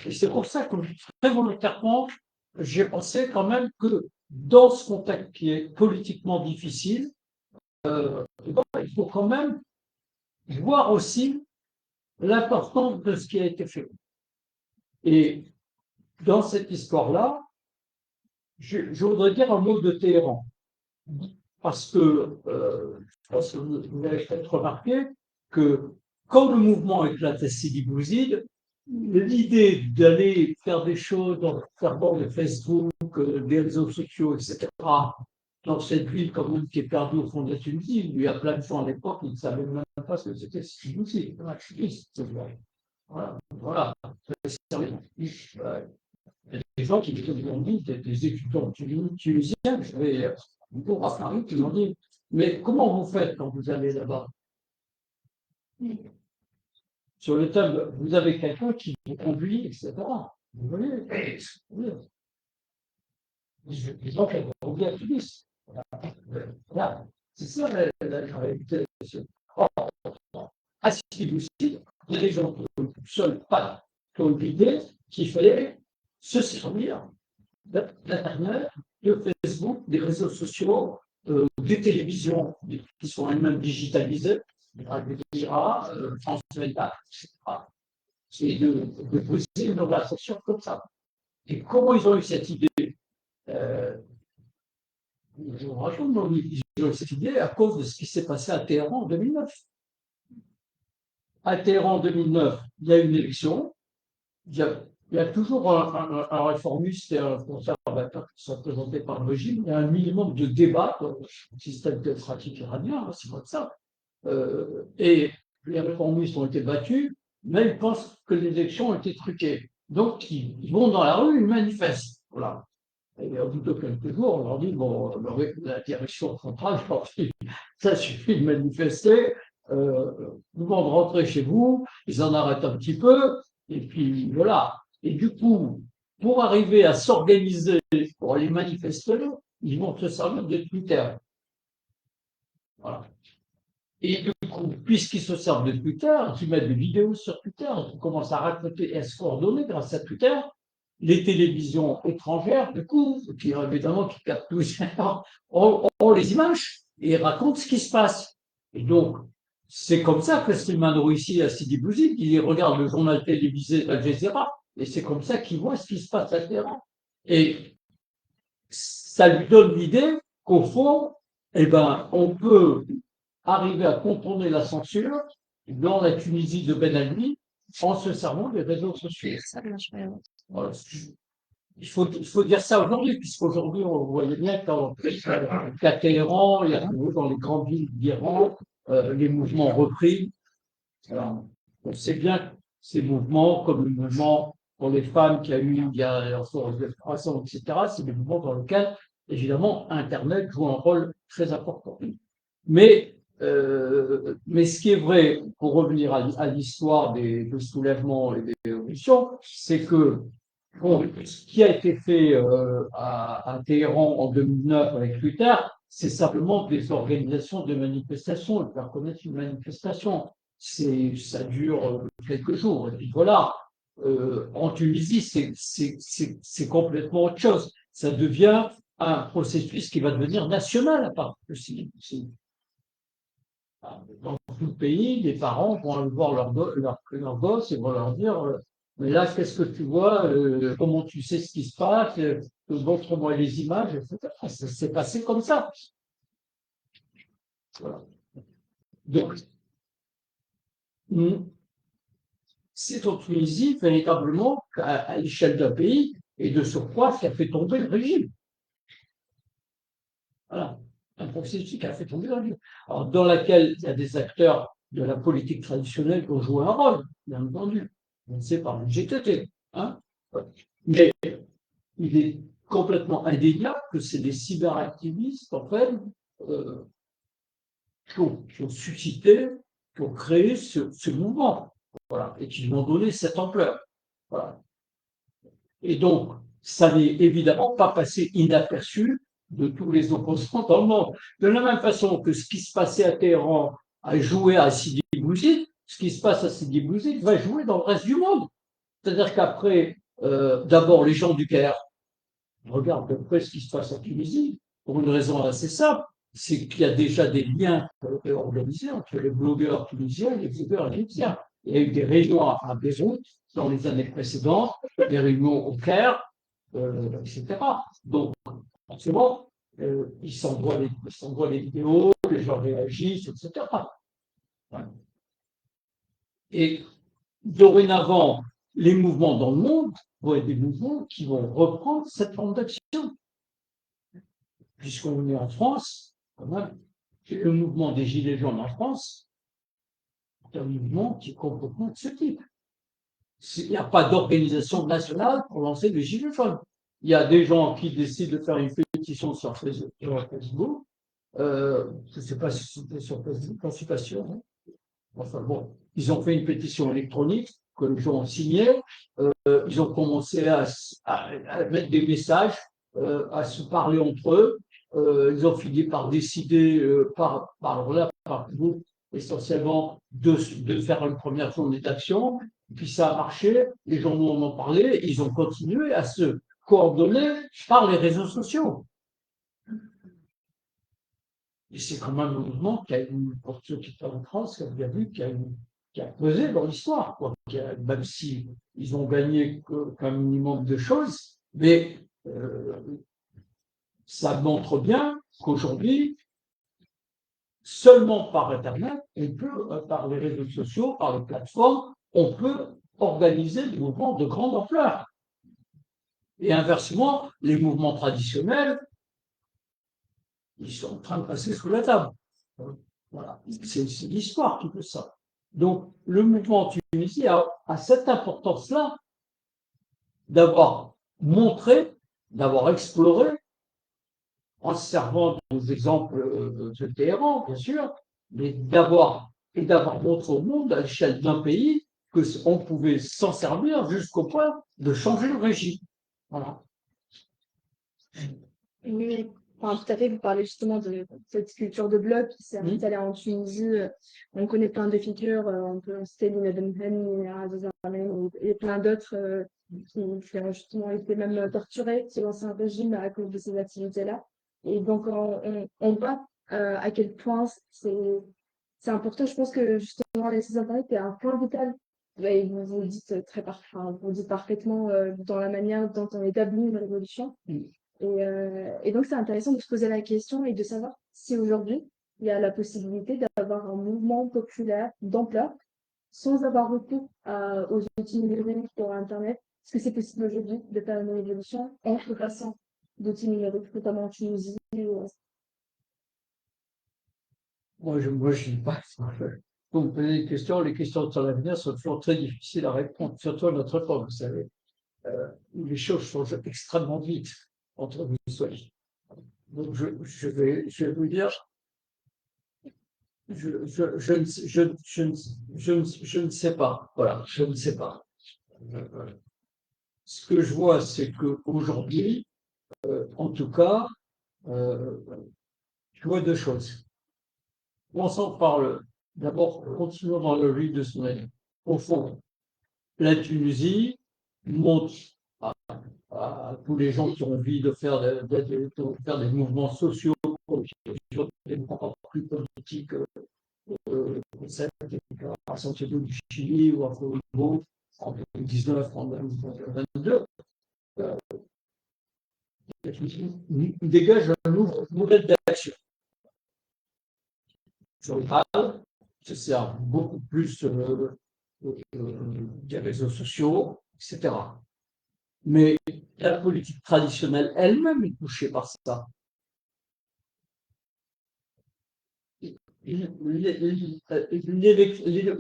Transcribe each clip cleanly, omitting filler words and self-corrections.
Et c'est pour ça que très volontairement, j'ai pensé quand même que dans ce contexte qui est politiquement difficile, il faut quand même voir aussi l'importance de ce qui a été fait. Et dans cette histoire-là, je voudrais dire un mot de Téhéran. Parce que je pense que vous avez peut-être remarqué que quand le mouvement éclate à Sidi Bouzid, l'idée d'aller faire des choses dans le serveur de Facebook, des réseaux sociaux, etc., dans cette ville comme une qui est perdue au fond de la Tunisie, il y a plein de gens à l'époque qui ne savaient même pas ce que c'était Sidi Bouzid. Voilà. Voilà. Il y a des gens qui m'ont dit, des étudiants tunisiens, je vais pour à Paris, qui m'ont dit, mais comment vous faites quand vous allez là-bas? Sur le thème, vous avez quelqu'un qui vous conduit, etc. Vous voyez, les gens qui ont bien Tunis. Voilà. C'est ça la réalité. Or, à Sidi Bouzid, il y a des gens qui ne pas qui ont l'idée qu'il fallait se servir d'Internet, de Facebook, des réseaux sociaux, des télévisions qui sont elles-mêmes digitalisées, Radio Ira, France 24, etc. C'est de poser une organisation comme ça. Et comment ils ont eu cette idée je vous raconte, ils ont eu cette idée à cause de ce qui s'est passé à Téhéran en 2009. À Téhéran en 2009, il y a une élection, il y a toujours un réformiste et un conservateur qui sont présentés par le régime. Il y a un minimum de débat dans le système démocratique iranien, c'est comme ça. Et les réformistes ont été battus, mais ils pensent que les élections ont été truquées. Donc, ils vont dans la rue, ils manifestent. Voilà. Et au bout de quelques jours, on leur dit, bon, la direction centrale, ça suffit de manifester, vous demandez de rentrer chez vous, ils en arrêtent un petit peu, et puis voilà. Et du coup, pour arriver à s'organiser pour aller manifester, ils vont se servir de Twitter. Voilà. Et du coup, puisqu'ils se servent de Twitter, qu'ils mettent des vidéos sur Twitter, ils commencent à raconter et à se coordonner grâce à Twitter, les télévisions étrangères, du coup, qui évidemment qui captent tout ça, ont les images et racontent ce qui se passe. Et donc, c'est comme ça que Slimane Rouissi à Sidi Bouzid, il regarde le journal télévisé Al Jazeera, et c'est comme ça qu'il voit ce qui se passe à Téhéran. Et ça lui donne l'idée qu'au fond, eh ben, on peut arriver à contourner la censure dans la Tunisie de Ben Ali en se servant des réseaux sociaux. Voilà. Il faut dire ça aujourd'hui, puisqu'aujourd'hui, on voyait bien qu'à Téhéran, il y a dans les grandes villes d'Iran, les mouvements repris. Alors, on sait bien que ces mouvements, comme le mouvement pour les femmes qu'il y a eu il y a encore 3 ans, etc., c'est des mouvements dans lesquels, évidemment, Internet joue un rôle très important. Mais ce qui est vrai, pour revenir à l'histoire des soulèvements et des révolutions, c'est que bon, ce qui a été fait à Téhéran en 2009 avec Twitter, c'est simplement des organisations de manifestations, de faire connaître une manifestation. Ça dure quelques jours. Et puis voilà. En Tunisie, c'est complètement autre chose. Ça devient un processus qui va devenir national à part ceci. Dans tout le pays, les parents vont aller voir leur gosse et vont leur dire mais là, qu'est-ce que tu vois comment tu sais ce qui se passe montre-moi les images, etc. Ça s'est passé comme ça. Voilà. Donc, c'est en Tunisie, véritablement, à l'échelle d'un pays, et de surcroît, qui a fait tomber le régime. Voilà. Un processus qui a fait tomber le régime. Alors, dans laquelle il y a des acteurs de la politique traditionnelle qui ont joué un rôle, bien entendu. C'est par le GTT. Hein. Mais il est complètement indéniable que c'est des cyberactivistes, en fait, qui ont suscité, qui ont créé ce mouvement. Voilà, et qui lui ont donné cette ampleur. Voilà. Et donc, ça n'est évidemment pas passé inaperçu de tous les opposants dans le monde. De la même façon que ce qui se passait à Téhéran a joué à Sidi Bouzid, ce qui se passe à Sidi Bouzid va jouer dans le reste du monde. C'est-à-dire qu'après, d'abord, les gens du Caire regardent de près ce qui se passe en Tunisie, pour une raison assez simple, c'est qu'il y a déjà des liens organisés entre les blogueurs tunisiens et les blogueurs égyptiens. Il y a eu des réunions à Beyrouth dans les années précédentes, des réunions au Caire, etc. Donc, forcément, ils s'envoient les vidéos, les gens réagissent, etc. Et dorénavant, les mouvements dans le monde vont être des mouvements qui vont reprendre cette forme d'action. Puisqu'on est en France, quand même, le mouvement des Gilets jaunes en France, c'est un mouvement qui est complètement de ce type. Il n'y a pas d'organisation nationale pour lancer les Gilets jaunes. Il y a des gens qui décident de faire une pétition sur Facebook. Je ne sais pas si c'était sur Facebook, j'en suis pas sûr. Hein. Enfin bon, ils ont fait une pétition électronique que les gens ont signée. Ils ont commencé à mettre des messages, à se parler entre eux. Ils ont fini par décider, par groupe, essentiellement, de faire une première journée d'action. Puis ça a marché, les gens nous en ont parlé, ils ont continué à se coordonner par les réseaux sociaux. Et c'est quand même un mouvement qui a une, pour ceux qui sont en France, qui ont bien vu, qui a pesé dans l'histoire, quoi. Même si ils ont gagné qu'un minimum de choses, mais ça montre bien qu'aujourd'hui, seulement par Internet, on peut, par les réseaux sociaux, par les plateformes, on peut organiser des mouvements de grande ampleur. Et inversement, les mouvements traditionnels, ils sont en train de passer sous la table. Voilà, c'est l'histoire qui fait ça. Donc, le mouvement en Tunisie a cette importance-là d'avoir montré, d'avoir exploré, en se servant des exemples de Téhéran, bien sûr, mais d'avoir montré au monde, à l'échelle d'un pays, qu'on pouvait s'en servir jusqu'au point de changer le régime. Voilà. Oui, enfin, tout à fait. Vous parlez justement de cette culture de bloc qui s'est installée en Tunisie. On connaît plein de figures. On peut citer Lina Benhen, Aziz Amin et plein d'autres qui ont justement été même torturés selon l'ancien régime à cause de ces activités-là. Et donc, on voit à quel point c'est important. Je pense que justement, les sites internet est un point vital. Et vous dites vous dites parfaitement dans la manière dont on établit une révolution. Et donc, c'est intéressant de se poser la question et de savoir si aujourd'hui, il y a la possibilité d'avoir un mouvement populaire d'ampleur sans avoir recours aux outils numériques pour Internet. Est-ce que c'est possible aujourd'hui de faire une évolution en se passant d'outils numériques, notamment en Tunisie Moi, je ne dis pas. Vous me posez des questions, les questions sur l'avenir sont toujours très difficiles à répondre, surtout à notre époque, vous savez, où les choses changent extrêmement vite entre vous et donc, je vais vous dire, je ne sais pas. Voilà, je ne sais pas. Ce que je vois, c'est qu'aujourd'hui, en tout cas, je vois deux choses. Commençons par d'abord, continuons dans le vif de son année. Au fond, la Tunisie montre à tous les gens qui ont envie de faire des mouvements sociaux, des mouvements plus politiques, à Santiago du Chili ou à Colombo en 2019, en 2022, dégage un nouveau modèle d'action. Je parle, se sert beaucoup plus des réseaux sociaux, etc. Mais la politique traditionnelle elle-même est touchée par ça.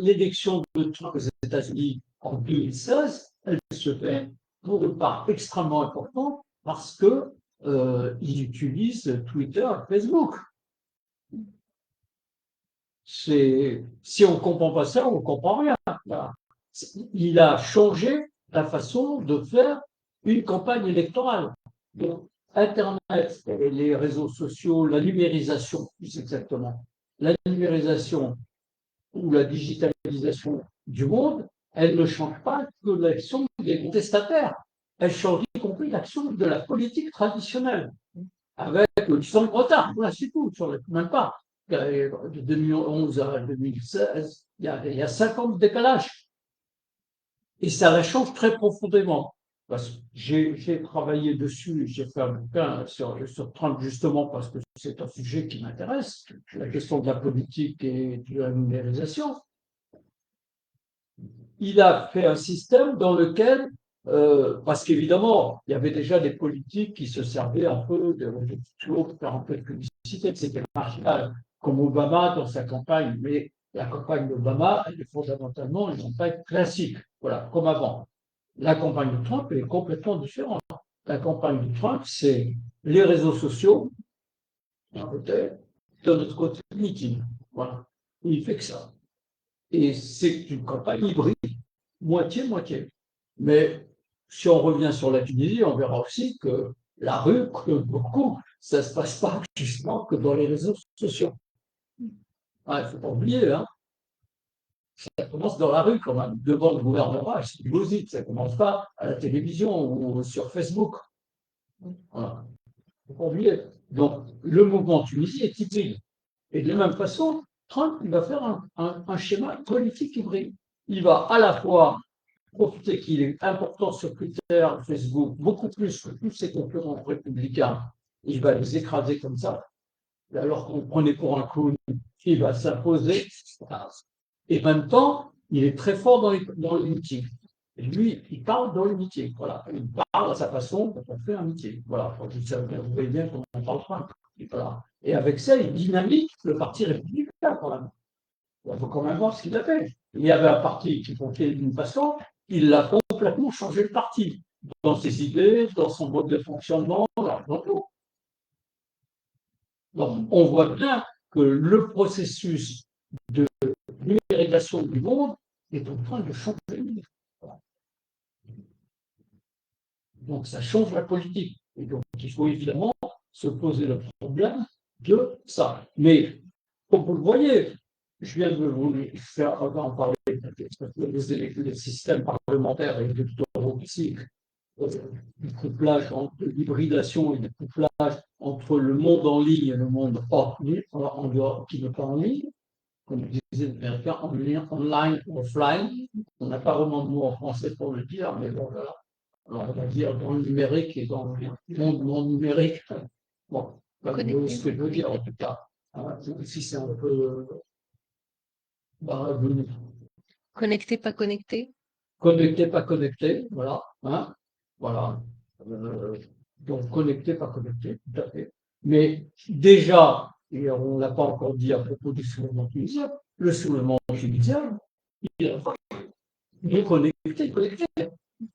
L'élection de Trump aux États-Unis en 2016, elle se fait pour une part extrêmement importante parce que il utilise Twitter et Facebook. Si on ne comprend pas ça, on ne comprend rien. Il a changé la façon de faire une campagne électorale. Donc, Internet, les réseaux sociaux, la numérisation, plus exactement, la numérisation ou la digitalisation du monde elle ne change pas que l'action des contestataires. Elle change y compris l'action de la politique traditionnelle. Avec 10 ans de retard, voilà, c'est tout, même pas. De 2011 à 2016, il y a 5 ans de décalage. Et ça la change très profondément. Parce que j'ai travaillé dessus, j'ai fait un bouquin sur Trump justement parce que c'est un sujet qui m'intéresse, la question de la politique et de la numérisation. Il a fait un système dans lequel, parce qu'évidemment, il y avait déjà des politiques qui se servaient un peu de réseaux sociaux pour faire un peu de publicité, c'était marginal, comme Obama dans sa campagne, mais la campagne d'Obama, elle est fondamentalement une campagne classique, voilà, comme avant. La campagne de Trump est complètement différente. La campagne de Trump, c'est les réseaux sociaux, d'un côté, de l'autre côté, le meeting. Voilà. Il fait que ça. Et c'est une campagne hybride, moitié-moitié. Mais si on revient sur la Tunisie, on verra aussi que la rue, que beaucoup, ça ne se passe pas justement que dans les réseaux sociaux. Il ne faut pas oublier, hein, ça commence dans la rue quand même, devant le gouvernement, c'est du logique, ça ne commence pas à la télévision ou sur Facebook. Voilà. Il ne faut pas oublier. Donc, le mouvement Tunisie est hybride. Et de la même façon, Trump, il va faire un schéma politique hybride. Il va à la fois profiter qu'il est important sur Twitter, Facebook, beaucoup plus que tous ses concurrents républicains. Il va les écraser comme ça. Alors qu'on prenait pour un clown, il va s'imposer. Et en même temps, il est très fort dans les meetings. Et lui, il parle dans les meetings. Voilà. Il parle à sa façon quand on fait un meeting. Voilà. Vous voyez bien comment on parle pas. Voilà. Et avec ça, il dynamite le parti républicain quand même. Il faut quand même voir ce qu'il a fait. Il y avait un parti qui fonctionnait d'une façon, il a complètement changé le parti, dans ses idées, dans son mode de fonctionnement, dans tout. Donc, on voit bien que le processus de numérisation du monde est en train de changer. Donc, ça change la politique. Et donc, il faut évidemment se poser le problème de ça. Mais, comme vous le voyez, je viens de vous faire en parler, les systèmes parlementaires et électoraux ici, du couplage entre l'hybridation et le couplage entre le monde en ligne et le monde hors ligne, en dehors, qui n'est pas en ligne, comme disaient les Américains, en ligne, online ou offline. On n'a pas vraiment de mot en français pour le dire, mais bon, voilà. Alors, on va dire dans le numérique et dans le monde non numérique. Bon, vous voyez ce que je veux dire en tout cas. Si c'est un peu Connecté, pas connecté. connecté, pas connecté, voilà. Hein, voilà. Donc connecté, pas connecté, tout à fait. Mais déjà, et on ne l'a pas encore dit à propos du soulèvement tunisien, le soulèvement tunisien, il est connecté, connecté.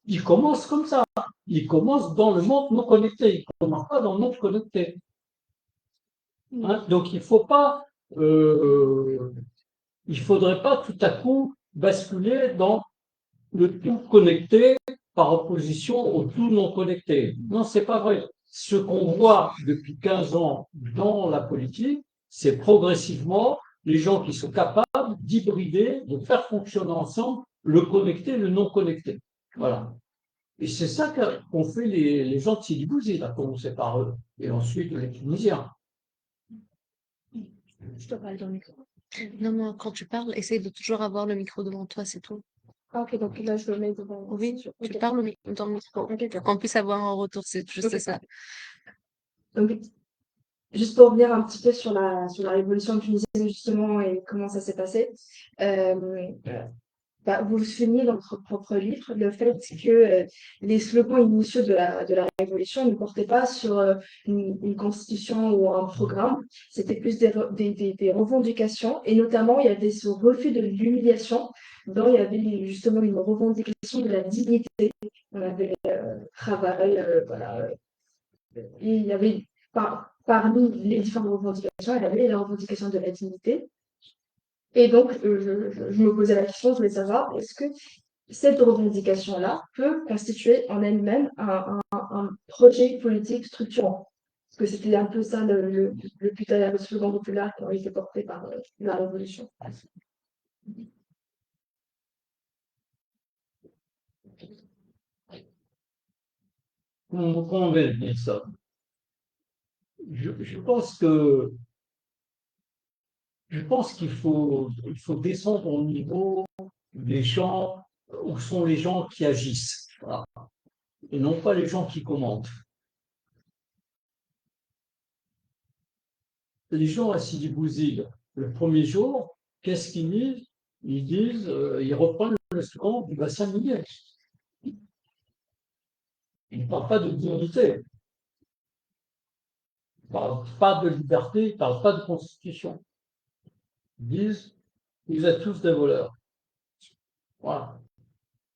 Il commence comme ça. Il commence dans le monde non connecté. Il ne commence pas dans le monde connecté. Hein, donc il ne faut pas, il faudrait pas tout à coup basculer dans le tout connecté par opposition au tout non connecté. Non, c'est pas vrai. Ce qu'on voit depuis 15 ans dans la politique, c'est progressivement les gens qui sont capables d'hybrider, de faire fonctionner ensemble le connecté et le non connecté. Voilà. Et c'est ça qu'ont fait les gens de Sidi Bouzid, à commencer par eux, et ensuite les Tunisiens. Je te parle dans le micro. Non, non, quand tu parles, essaye de toujours avoir le micro devant toi, c'est tout. Ah, ok, donc là, je le mets devant. Oui, tu Ok. parles dans le micro. Ok, Pour qu'on puisse avoir un retour, c'est juste Ok. ça. Donc, juste pour revenir un petit peu sur la révolution tunisienne, justement, et comment ça s'est passé. Vous soulignez dans votre propre livre le fait que les slogans initiaux de la révolution ne portaient pas sur une constitution ou un programme, c'était plus des revendications, et notamment il y avait ce refus de l'humiliation, dont il y avait justement une revendication de la dignité, on avait travail, voilà, et il y avait parmi les différentes revendications, il y avait la revendication de la dignité. Et donc, je me posais la question, je voulais savoir, est-ce que cette revendication-là peut constituer en elle-même un projet politique structurant? Parce que c'était un peu ça le slogan populaire qui a été porté par la Révolution. comment on va dire ça? Je pense que qu'il faut, descendre au niveau des gens où sont les gens qui agissent, voilà, et non pas les gens qui commentent. Les gens à Sidi Bouzid, le premier jour, qu'est-ce qu'ils disent? Ils disent, ils reprennent le slogan du bassin minier. Ils ne parlent pas de dignité, ils ne parlent pas de liberté, ils ne parlent pas de constitution. Ils disent, vous êtes tous des voleurs. Voilà.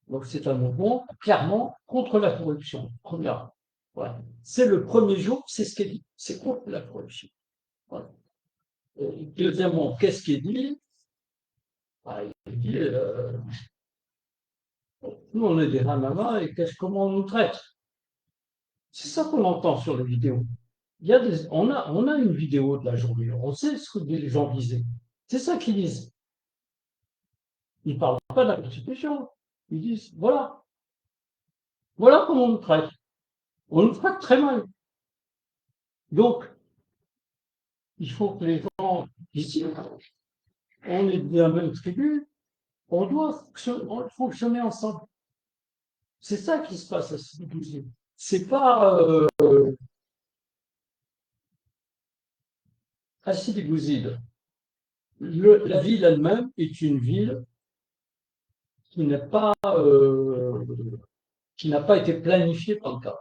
Donc c'est un mouvement clairement contre la corruption. Première. Voilà. C'est le premier jour, c'est ce qui est dit. C'est contre la corruption. Voilà. Et deuxièmement, qu'est-ce qui est dit? Il dit, nous on est des ramamas et comment on nous traite? C'est ça qu'on entend sur les vidéos. On a une vidéo de la journée, on sait ce que les gens disaient. C'est ça qu'ils disent. Ils ne parlent pas de la Constitution. Ils disent, voilà comment on nous traite. On nous traite très mal. Donc, il faut que les gens, ici, on est de la même tribu, on doit fonctionner ensemble. C'est ça qui se passe à Sidi Bouzid. C'est pas à Sidi Bouzid. La ville elle-même est une ville qui n'a pas été planifiée par le cas.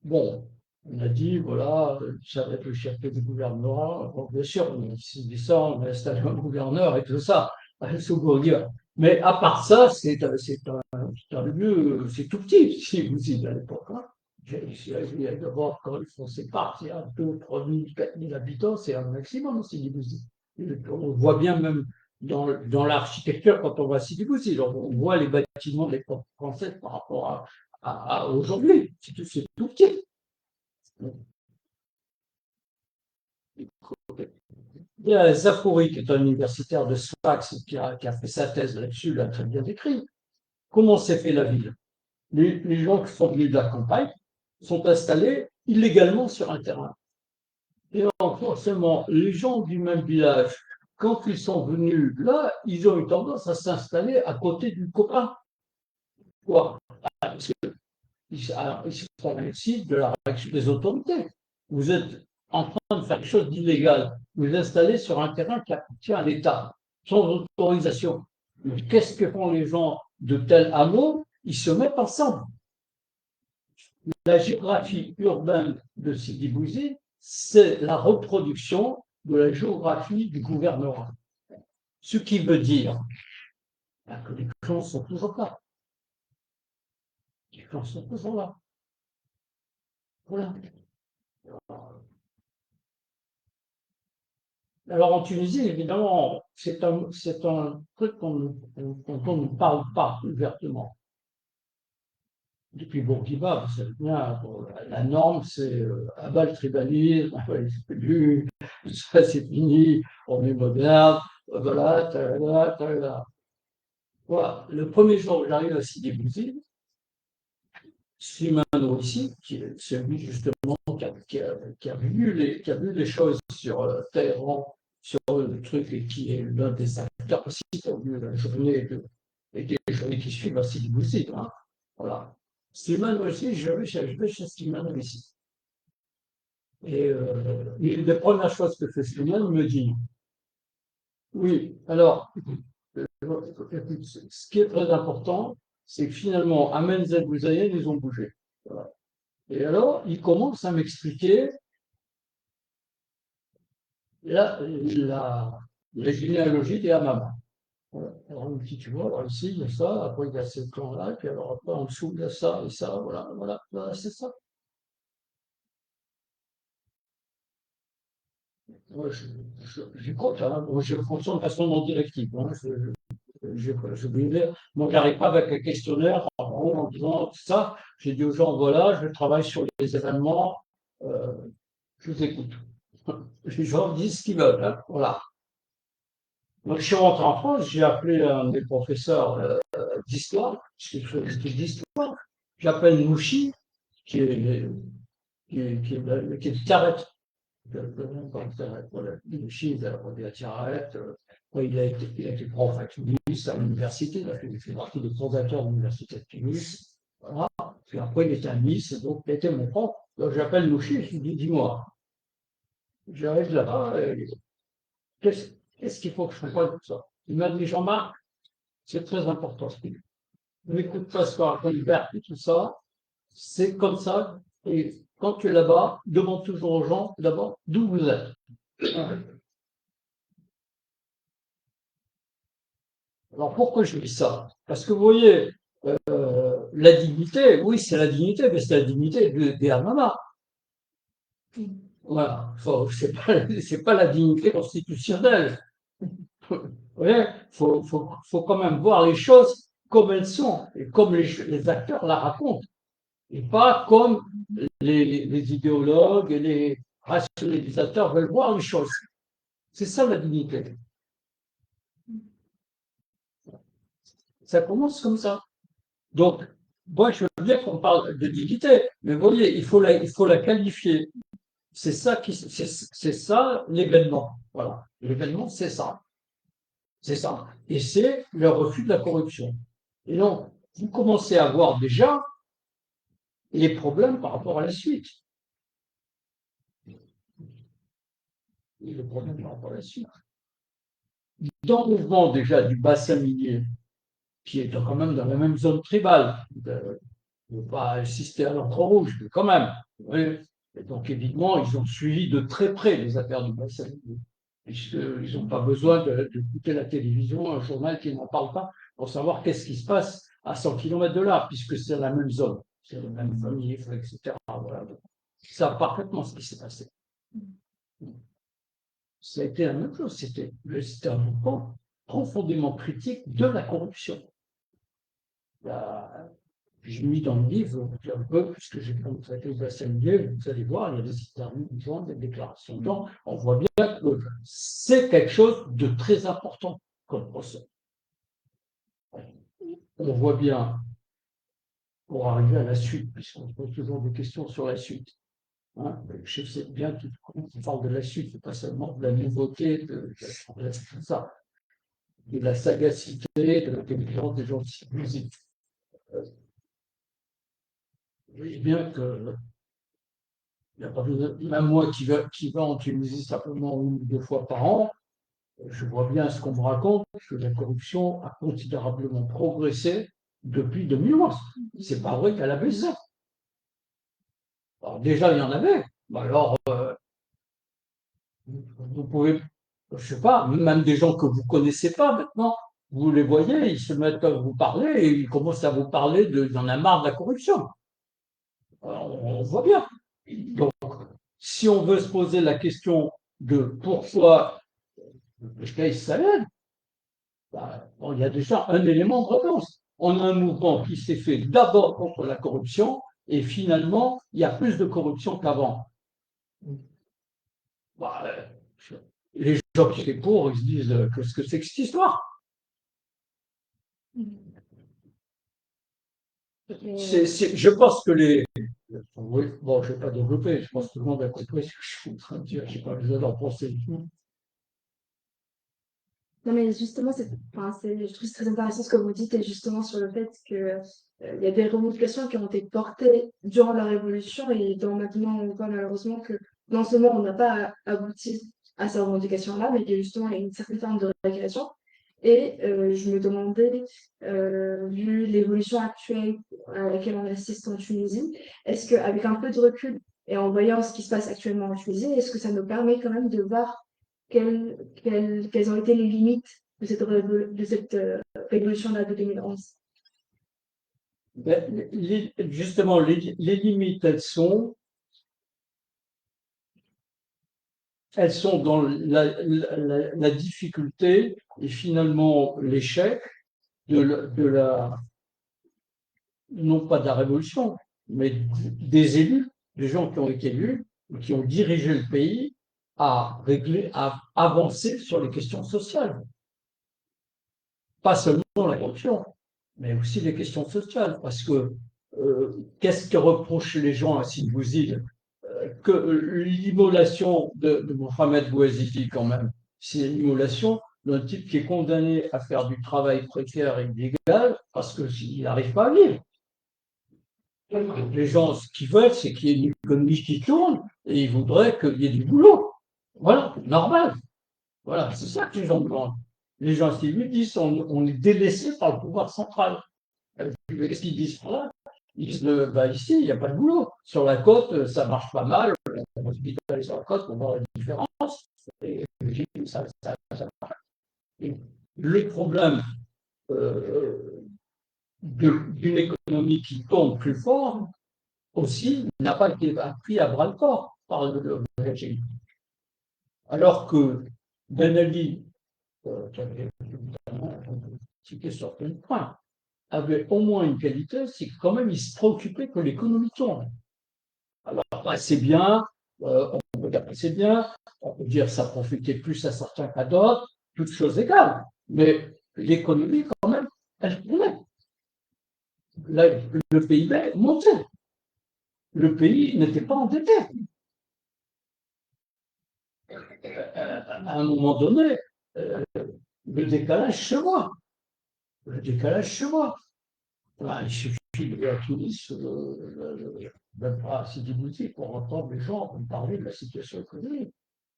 Bon, on a dit, voilà, ça va être le chef du gouvernement. Bon, bien sûr, on dit ça, on a installé un gouverneur et tout ça, à Sogourdia. Mais à part ça, c'est un lieu, c'est tout petit, si vous dites à l'époque. Hein. D'abord, quand on sépare, c'est à 2, 3 000, 4 000 habitants, c'est un maximum, Sidi Bouzid. On voit bien même dans l'architecture, quand on voit Sidi Bouzid, on voit les bâtiments de l'époque française par rapport à aujourd'hui. C'est tout petit. Il y a Zafouri, qui est un universitaire de Sfax, qui a fait sa thèse là-dessus, l'a très bien décrit. Comment s'est fait la ville? Les gens qui sont venus de la campagne sont installés illégalement sur un terrain. Et donc, forcément, les gens du même village, quand ils sont venus là, ils ont eu tendance à s'installer à côté du copain. Quoi? Parce qu'ils sont ici de la réaction des autorités. Vous êtes en train de faire quelque chose d'illégal. Vous vous installez sur un terrain qui appartient à l'État, sans autorisation. Qu'est-ce que font les gens de tel hameau? Ils se mettent ensemble. La géographie urbaine de Sidi Bouzid, c'est la reproduction de la géographie du gouvernorat. Ce qui veut dire que les clans sont toujours là. Les clans sont toujours là. Voilà. Alors en Tunisie, évidemment, c'est un truc dont on ne parle pas ouvertement. Depuis Bourguiba, vous savez bien, la norme, c'est abat le tribalisme, ça c'est fini, on est moderne, voilà, Voilà. Le premier jour où j'arrive à Sidi Bouzid, Slimano ici, qui est celui justement qui a vu les choses sur Téhéran, sur le truc, et qui est l'un des acteurs aussi qui a vu la journée et des journées qui suivent à Sidi Bouzid. Hein. Voilà. Slimano aussi, je vais chez Slimano ici. Et une des premières choses que fait Slimano, il me dit, oui, alors, ce qui est très important, c'est que finalement, Amen Z Bouzaïen, ils ont bougé. Voilà. Et alors, il commence à m'expliquer la généalogie des Hamama. Voilà. Alors, on me dit, tu vois, alors ici, il y a ça, après, il y a ce clan-là, puis alors après, en dessous, il y a ça et ça, voilà, c'est ça. Moi, je compte, hein, je fonctionne de façon non directive. Hein, moi, j'arrive pas avec un questionnaire en disant ça. J'ai dit aux gens, voilà, je travaille sur les événements, je vous écoute. Les gens disent ce qu'ils veulent, hein, voilà. Donc, je suis rentré en France, j'ai appelé un des professeurs d'histoire, parce que je fais des études d'histoire, j'appelle Mouchi, qui est Tiaret. Voilà, le Chine, on dit à Tiaret. Il a été prof à Tunis, à l'université, il fait partie des fondateurs de l'université de Tunis. Voilà. Puis après, il était à Nice, donc il était mon prof. Donc j'appelle Louchi, je lui dis, dis-moi, j'arrive là-bas, qu'est-ce qu'il faut que je comprenne tout ça? Il m'a dit, Jean-Marc, c'est très important ce qu'il dit. N'écoute pas ce qu'on raconte Berthe et tout ça, c'est comme ça. Et quand tu es là-bas, demande toujours aux gens, d'abord, d'où vous êtes. Alors pourquoi je dis ça? Parce que vous voyez, la dignité, oui, c'est la dignité, mais c'est la dignité des Hamama. Voilà, c'est pas la dignité constitutionnelle. Vous voyez, faut quand même voir les choses comme elles sont et comme les acteurs la racontent, et pas comme les idéologues et les rationalisateurs veulent voir les choses. C'est ça la dignité. Ça commence comme ça. Donc, moi, je veux bien qu'on parle de dignité, mais vous voyez, il faut la qualifier. C'est ça l'événement. Voilà. L'événement, c'est ça. C'est ça. Et c'est le refus de la corruption. Et donc, vous commencez à voir déjà les problèmes par rapport à la suite. Les problèmes par rapport à la suite. Dans le mouvement déjà du bassin minier, qui est quand même dans la même zone tribale, ne pas assister à l'encre rouge, mais quand même. Oui. Et donc, évidemment, ils ont suivi de très près les affaires du bassin minier, puisqu'ils n'ont pas besoin d'écouter la télévision, un journal qui n'en parle pas, pour savoir qu'est-ce qui se passe à 100 km de là, puisque c'est la même zone, c'est la même famille, etc. Voilà. Ils savent parfaitement ce qui s'est passé. Ça a été la même chose, c'était un mouvement profondément critique de la corruption. J'ai mis dans le livre un peu, puisque j'ai traité au bassin minier, vous allez voir, il y a des interviews, des déclarations dedans, on voit bien que c'est quelque chose de très important comme procès. On voit bien, pour arriver à la suite, puisqu'on se pose toujours des questions sur la suite. Hein, je sais bien qu'on parle de la suite, pas seulement de la nouveauté, de tout ça, de la sagacité, de l'intelligence des gens musique. Vous voyez bien que il n'y a pas besoin, même moi qui va en Tunisie simplement 1 ou 2 fois par an, je vois bien ce qu'on me raconte, que la corruption a considérablement progressé depuis 2011. C'est pas vrai qu'elle a baissé. Alors déjà, il y en avait. Alors, vous pouvez, je sais pas, même des gens que vous connaissez pas maintenant, vous les voyez, ils se mettent à vous parler et ils commencent à vous parler il y en a marre de la corruption. Alors, on voit bien. Donc, si on veut se poser la question de pourquoi le Caïs Salem, il y a déjà un élément de réponse. On a un mouvement qui s'est fait d'abord contre la corruption et finalement, il y a plus de corruption qu'avant. Bah, les gens qui étaient pour, ils se disent qu'est-ce que c'est que cette histoire? Je pense que oui, bon, je ne vais pas développer, je pense que tout le monde a compris ce que je suis en train de dire, je n'ai pas besoin d'en penser. Non, mais justement, je trouve c'est très intéressant ce que vous dites, et justement sur le fait que il y a des revendications qui ont été portées durant la Révolution, et dans maintenant, on voit malheureusement que non seulement on n'a pas abouti à ces revendications-là, mais que justement, il y a une certaine forme de régression. Et je me demandais, vu l'évolution actuelle à laquelle on assiste en Tunisie, est-ce qu'avec un peu de recul et en voyant ce qui se passe actuellement en Tunisie, est-ce que ça nous permet quand même de voir quelles ont été les limites de cette révolution-là de 2011? Justement, les limites, elles sont dans la difficulté et finalement l'échec non pas de la révolution, mais des élus, des gens qui ont été élus, qui ont dirigé le pays à avancer sur les questions sociales. Pas seulement la corruption, mais aussi les questions sociales, parce que qu'est-ce que reprochent les gens à Sidi Bouzid? Que l'immolation de Mohamed Bouazizi, quand même, c'est l'immolation d'un type qui est condamné à faire du travail précaire et illégal parce qu'il n'arrive pas à vivre. Les gens, ce qu'ils veulent, c'est qu'il y ait une économie qui tourne et ils voudraient qu'il y ait du boulot. Voilà, normal. Voilà, c'est ça que les gens demandent. Les gens qui lui disent on est délaissé par le pouvoir central. Qu'est-ce qu'ils disent par là? Ils disent ici, il n'y a pas de boulot. Sur la côte, ça marche pas mal. On est sur la côte pour voir la différence. Et ça marche. Et le problème d'une économie qui tourne plus fort aussi n'a pas été pris à bras le corps par le régime. Alors que Ben Ali, qui avait évidemment cité sur plein de points, avait au moins une qualité, c'est que quand même il se préoccupait que l'économie tourne. Alors c'est bien, on peut dire que c'est bien, on peut dire que ça profitait plus à certains qu'à d'autres, toutes choses égales. Mais l'économie, quand même, elle tournait. Le PIB montait. Le pays n'était pas endetté. À un moment donné, le décalage se voit. Le décalage se voit. Il suffit de à Tunis, même pas à Sidi Bouzi, pour entendre les gens parler de la situation économique.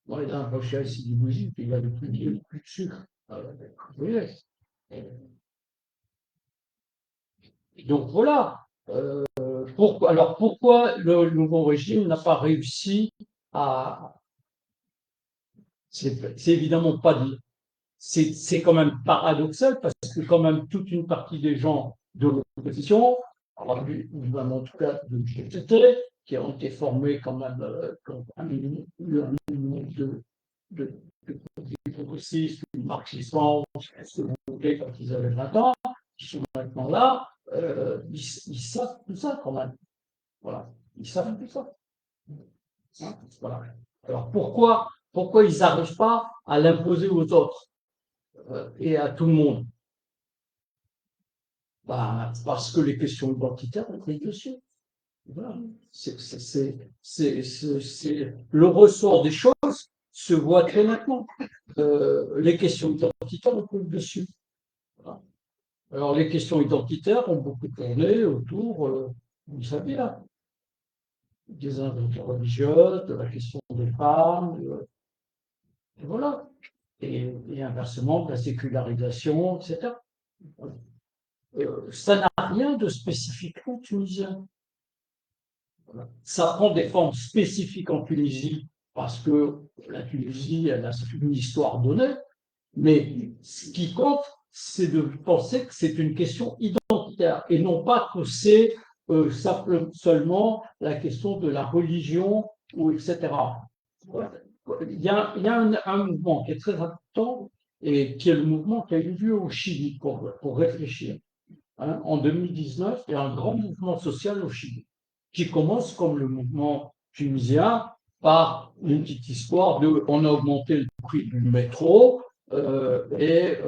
Moi, il a approché à Sidi Bouzi, puis il avait plus de sucre. Vous voyez. Donc voilà. Alors pourquoi le nouveau régime n'a pas réussi à. C'est évidemment pas de. C'est quand même paradoxal parce que quand même toute une partie des gens de l'opposition, en tout cas de l'UGT, qui ont été formés quand même comme un minimum de progressistes, de marxistes, ce que vous voulez quand ils avaient 20 ans, qui sont maintenant là, ils savent tout ça quand même. Voilà, ils savent tout ça. Hein, voilà. Alors pourquoi ils n'arrivent pas à l'imposer aux autres et à tout le monde? Parce que les questions identitaires ont pris dessus. Voilà. Le ressort des choses se voit très nettement. Les questions identitaires ont pris dessus. Voilà. Alors les questions identitaires ont beaucoup tourné autour, vous savez, là, des inventeurs religieuses, de la question des femmes, et voilà. Et inversement, de la sécularisation, etc. Ça n'a rien de spécifiquement tunisien. Voilà. Ça prend des formes spécifiques en Tunisie, parce que la Tunisie, elle a une histoire donnée, mais ce qui compte, c'est de penser que c'est une question identitaire, et non pas que c'est seulement la question de la religion, ou etc. Il y a un mouvement qui est très important, et qui est le mouvement qui a eu lieu au Chili, pour réfléchir. Hein, en 2019, il y a un grand mouvement social au Chili, qui commence comme le mouvement tunisien, par une petite histoire de on a augmenté le prix du métro, et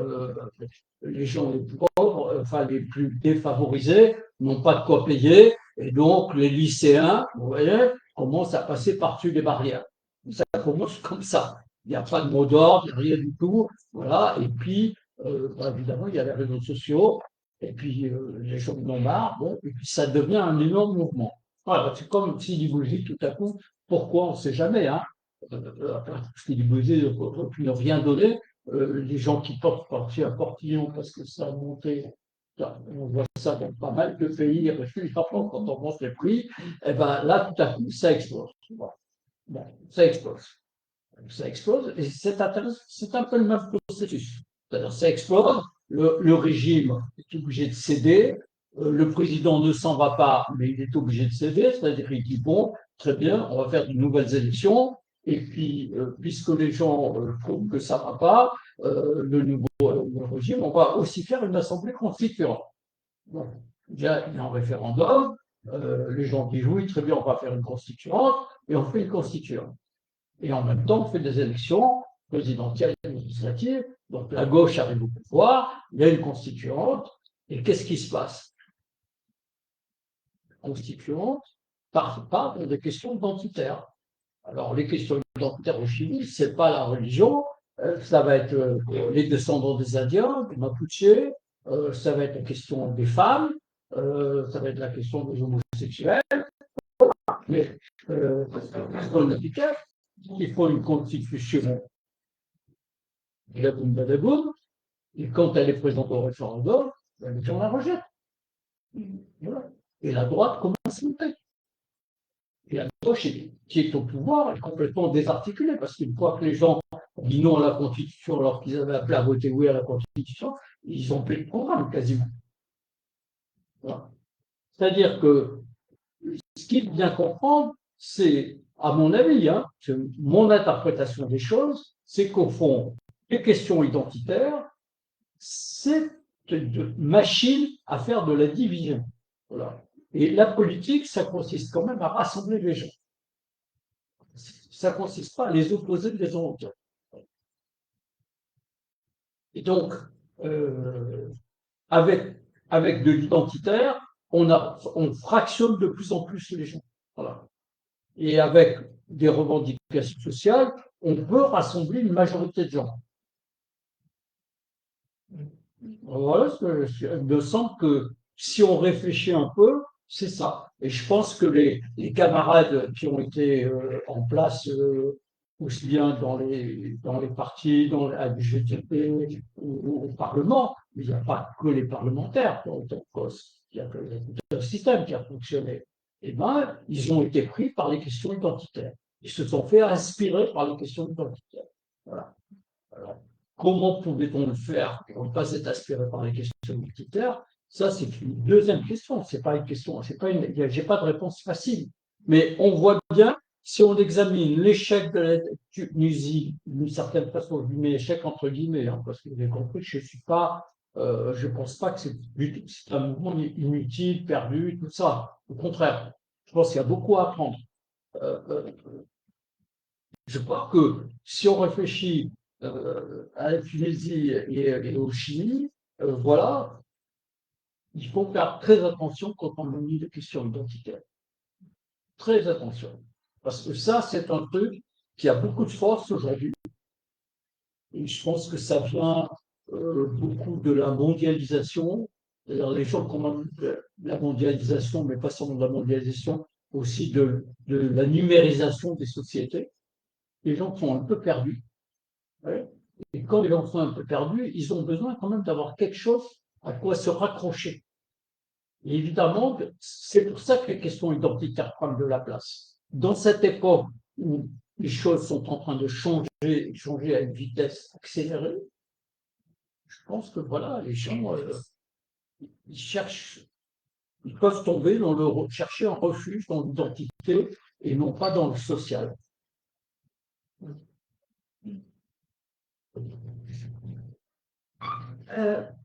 les gens les pauvres, enfin les plus défavorisés, n'ont pas de quoi payer, et donc les lycéens, vous voyez, commencent à passer par-dessus les barrières. Ça commence comme ça. Il n'y a pas de mot d'ordre, il n'y a rien du tout. Voilà. Et puis, évidemment, il y a les réseaux sociaux, et puis les gens en ont marre, bon, et puis ça devient un énorme mouvement. Voilà, c'est comme Sidi Bouzi, tout à coup, pourquoi on ne sait jamais, hein. Sidi Bouzi aurait pu ne rien donner, les gens qui portent parti à Portillon parce que ça a monté, on voit ça dans pas mal de pays, quand on monte les prix, et ben là, tout à coup, ça explose. Voilà. Bon, ça explose. Ça explose, et c'est un peu le même processus. C'est-à-dire, ça explose, le régime est obligé de céder, le président ne s'en va pas, mais il est obligé de céder, c'est-à-dire qu'il dit bon, très bien, on va faire de nouvelles élections, et puis, puisque les gens trouvent que ça ne va pas, le nouveau régime, on va aussi faire une assemblée constituante. Bon, il y a un référendum, les gens disent oui, très bien, on va faire une constituante, et on fait une constituante. Et en même temps, on fait des élections présidentielles et législatives. Donc la gauche arrive au pouvoir, il y a une constituante, et qu'est-ce qui se passe? constituante parlent des questions identitaires. Alors, les questions identitaires au Chili, c'est pas la religion, ça va être les descendants des Indiens, des Mapuche, ça va être la question des femmes, ça va être la question des homosexuels, mais il faut une constitution badaboum badaboum, et quand elle est présentée au référendum, les gens la rejettent. Voilà. Et la droite commence à monter. Et la gauche qui est au pouvoir est complètement désarticulée, parce qu'une fois que les gens ont dit non à la Constitution alors qu'ils avaient appelé à voter oui à la Constitution, ils ont pris le programme quasiment. Voilà. C'est-à-dire que ce qu'il faut bien comprendre, c'est, à mon avis, mon interprétation des choses, c'est qu'au fond, les questions identitaires, c'est une machine à faire de la division. Voilà. Et la politique, ça consiste quand même à rassembler les gens. Ça ne consiste pas à les opposer les uns aux autres. Et donc, avec de l'identitaire, on fractionne de plus en plus les gens. Voilà. Et avec des revendications sociales, on peut rassembler une majorité de gens. Voilà, il me semble que si on réfléchit un peu, c'est ça. Et je pense que les camarades qui ont été en place, aussi bien dans les partis, à l'UGTP ou au Parlement, mais il n'y a pas que les parlementaires, donc il y a un système qui a fonctionné. Eh bien, ils ont été pris par les questions identitaires. Ils se sont fait inspirer par les questions identitaires. Voilà. Alors, comment pouvait-on le faire pour ne pas être aspiré par les questions identitaires? Ça, c'est une deuxième question. C'est pas une question, j'ai pas de réponse facile. Mais on voit bien, si on examine l'échec de la Tunisie, d'une certaine façon, je mets échec entre guillemets, parce que vous avez compris que je pense pas que c'est un mouvement inutile, perdu, tout ça. Au contraire, je pense qu'il y a beaucoup à apprendre. Je crois que si on réfléchit à la Tunisie et au Chili, voilà, il faut faire très attention quand on a mis des questions identitaires. Très attention. Parce que ça, c'est un truc qui a beaucoup de force aujourd'hui. Et je pense que ça vient beaucoup de la mondialisation. C'est-à-dire les gens commandent la mondialisation, mais pas seulement de la mondialisation, aussi de la numérisation des sociétés. Les gens sont un peu perdus. Ouais. Et quand les gens sont un peu perdus, ils ont besoin quand même d'avoir quelque chose à quoi se raccrocher. Et évidemment, c'est pour ça que les questions identitaires prennent de la place. Dans cette époque où les choses sont en train de changer à une vitesse accélérée, je pense que voilà, les gens, ils peuvent tomber chercher un refuge dans l'identité et non pas dans le social.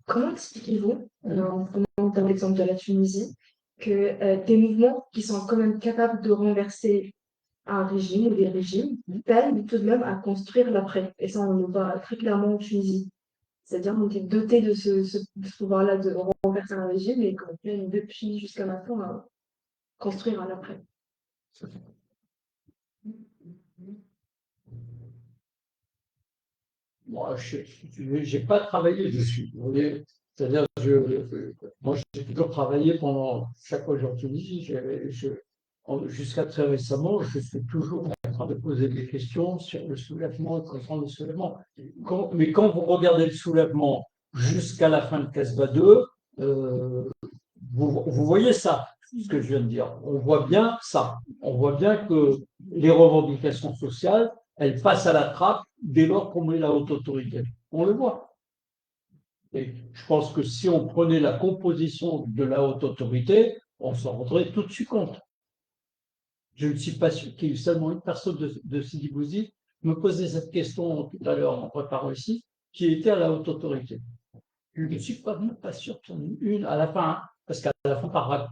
Comment expliquez-vous, en prenant l'exemple de la Tunisie, que des mouvements qui sont quand même capables de renverser un régime ou des régimes peinent tout de même à construire l'après? Et ça, on le voit très clairement en Tunisie. C'est-à-dire qu'on est doté de ce pouvoir-là de renverser un régime et qu'on peine depuis jusqu'à maintenant à construire un après. Moi, je n'ai pas travaillé dessus. Vous voyez, c'est-à-dire, moi, j'ai toujours travaillé pendant chaque fois que j'ai en Tunisie. Jusqu'à très récemment, je suis toujours en train de poser des questions sur le soulèvement et contre le soulèvement. Mais quand vous regardez le soulèvement jusqu'à la fin de Casbah 2, vous voyez ça, ce que je viens de dire. On voit bien ça. On voit bien que les revendications sociales, elles passent à la trappe dès lors qu'on met la haute autorité. On le voit. Et je pense que si on prenait la composition de la haute autorité, on s'en rendrait tout de suite compte. Je ne suis pas sûr qu'il y ait seulement une personne de Sidi Bouzid me posait cette question tout à l'heure en préparant ici, qui était à la haute autorité. Je ne suis pas sûr qu'il y en ait une à la fin, parce qu'à la fin,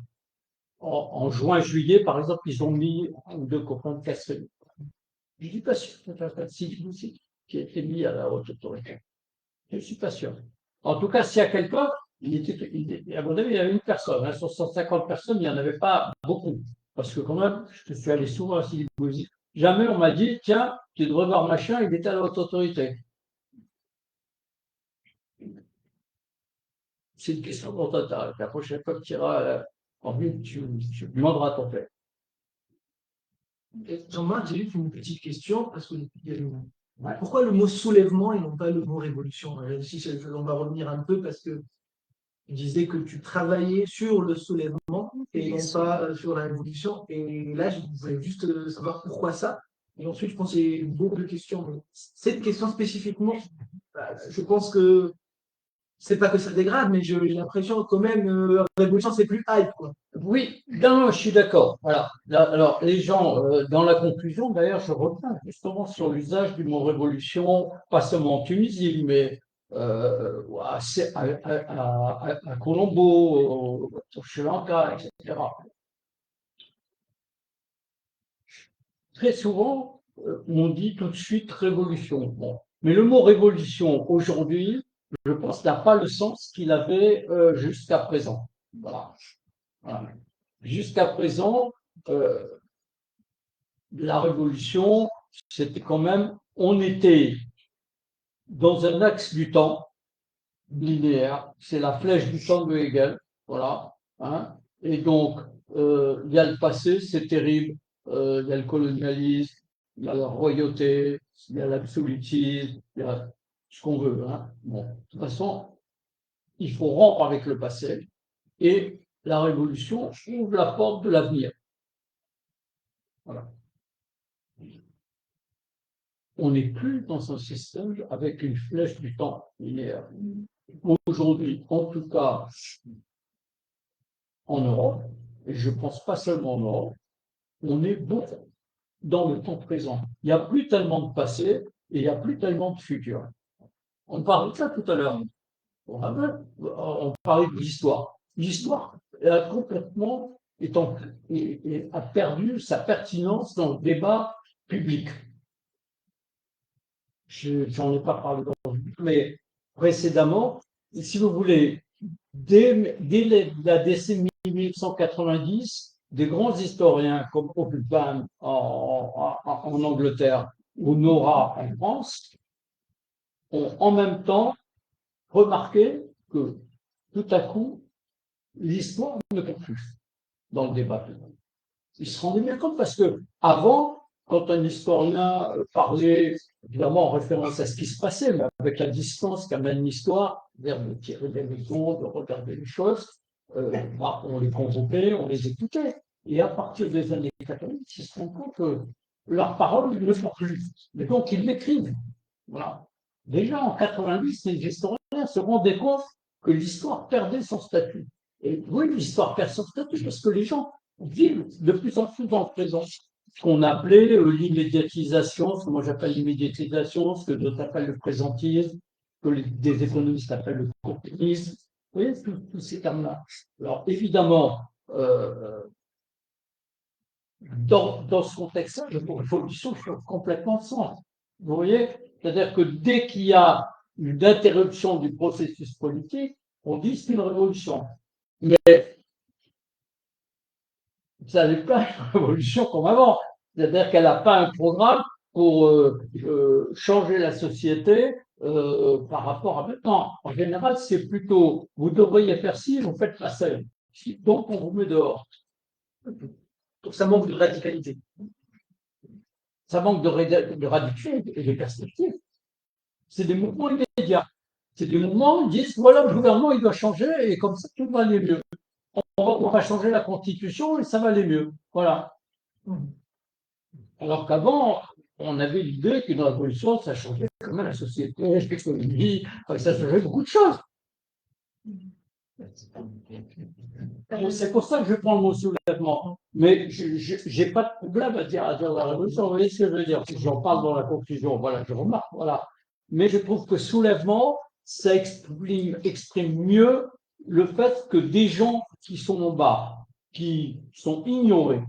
en juin-juillet, par exemple, ils ont mis un ou deux copains de Castres. Je ne suis pas sûr que c'est Sidi Bouzid qui a été mis à la haute autorité. Je ne suis pas sûr. En tout cas, s'il y a quelqu'un, à mon avis, il y avait une personne. Hein, sur 150 personnes, il n'y en avait pas beaucoup. Parce que quand même, je suis allé souvent à Silicosis. Jamais on m'a dit, tiens, tu devrais voir machin, il était à la haute autorité. C'est une question pour toi. La prochaine fois que tu iras en ville, tu demanderas ton père. Jean-Marc, j'ai juste une petite question, parce que pourquoi le mot soulèvement et non pas le mot révolution? On va revenir un peu parce que tu disais que tu travaillais sur le soulèvement et non pas sur la révolution. Et là, je voulais juste savoir pourquoi ça. Et ensuite, je pense que j'ai beaucoup de questions. Mais cette question spécifiquement, je pense que c'est pas que ça dégrade, mais j'ai l'impression que quand même, révolution, c'est plus hype, quoi. Oui, non, je suis d'accord. Voilà. Alors, les gens, dans la conclusion, d'ailleurs, je reviens justement sur l'usage du mot révolution, pas seulement en Tunisie, mais à Colombo, au Sri Lanka, etc. Très souvent, on dit tout de suite révolution. Bon. Mais le mot révolution, aujourd'hui, je pense, n'a pas le sens qu'il avait jusqu'à présent. Voilà. Voilà. Jusqu'à présent, euh, la révolution, c'était quand même, on était dans un axe du temps linéaire, c'est la flèche du temps de Hegel, voilà. Hein, et donc, il y a le passé, c'est terrible, il y a le colonialisme, il y a la royauté, il y a l'absolutisme, il y a ce qu'on veut. Hein. Bon, de toute façon, il faut rompre avec le passé et la révolution ouvre la porte de l'avenir. Voilà. On n'est plus dans un système avec une flèche du temps linéaire. Aujourd'hui, en tout cas en Europe, et je ne pense pas seulement en Europe, on est beaucoup dans le temps présent. Il n'y a plus tellement de passé et il n'y a plus tellement de futur. On parlait de ça tout à l'heure. On parlait de l'histoire. L'histoire a complètement a perdu sa pertinence dans le débat public. J'en ai pas parlé aujourd'hui, mais précédemment, si vous voulez, dès la décennie 1990, des grands historiens comme Occupam en Angleterre ou Nora en France ont en même temps remarqué que tout à coup, l'histoire ne compte plus dans le débat public. Ils se rendaient bien compte parce que avant, quand un historien parlait, évidemment en référence à ce qui se passait, mais avec la distance qu'amène l'histoire, c'est-à-dire de tirer des leçons, de regarder les choses, on les convoquait, on les écoutait. Et à partir des années 80, ils se rendent compte que leurs paroles ne font plus. Mais donc, ils l'écrivent. Voilà. Déjà en 90, les historiens se rendaient compte que l'histoire perdait son statut. Et oui, l'histoire perd son statut parce que les gens vivent de plus en plus dans le présent. Ce qu'on appelait l'immédiatisation, ce que moi j'appelle l'immédiatisation, ce que d'autres appellent le présentisme, que des économistes appellent le courtinisme. Vous voyez, tous ces termes-là. Alors évidemment, dans ce contexte-là, la révolution change complètement de sens. Vous voyez, c'est-à-dire que dès qu'il y a une interruption du processus politique, on dit c'est une révolution. Mais ça n'est pas une révolution comme avant. C'est-à-dire qu'elle n'a pas un programme pour changer la société par rapport à maintenant. En général, c'est plutôt vous devriez faire ci, vous faites pas ça. Donc on vous met dehors. Donc ça manque de radicalité. Ça manque de radicalité et de perspective. C'est des mouvements immédiats. C'est des mouvements qui disent voilà, le gouvernement il doit changer et comme ça tout va aller mieux. On va changer la constitution et ça va aller mieux. Voilà. Alors qu'avant, on avait l'idée qu'une révolution, ça changeait quand même la société, l'économie, ça changeait beaucoup de choses. C'est pour ça que je prends le mot soulèvement. Mais je n'ai pas de problème à dire la révolution. Vous voyez ce que je veux dire? J'en parle dans la conclusion. Voilà, je remarque. Voilà. Mais je trouve que soulèvement, ça exprime mieux le fait que des gens qui sont en bas, qui sont ignorés,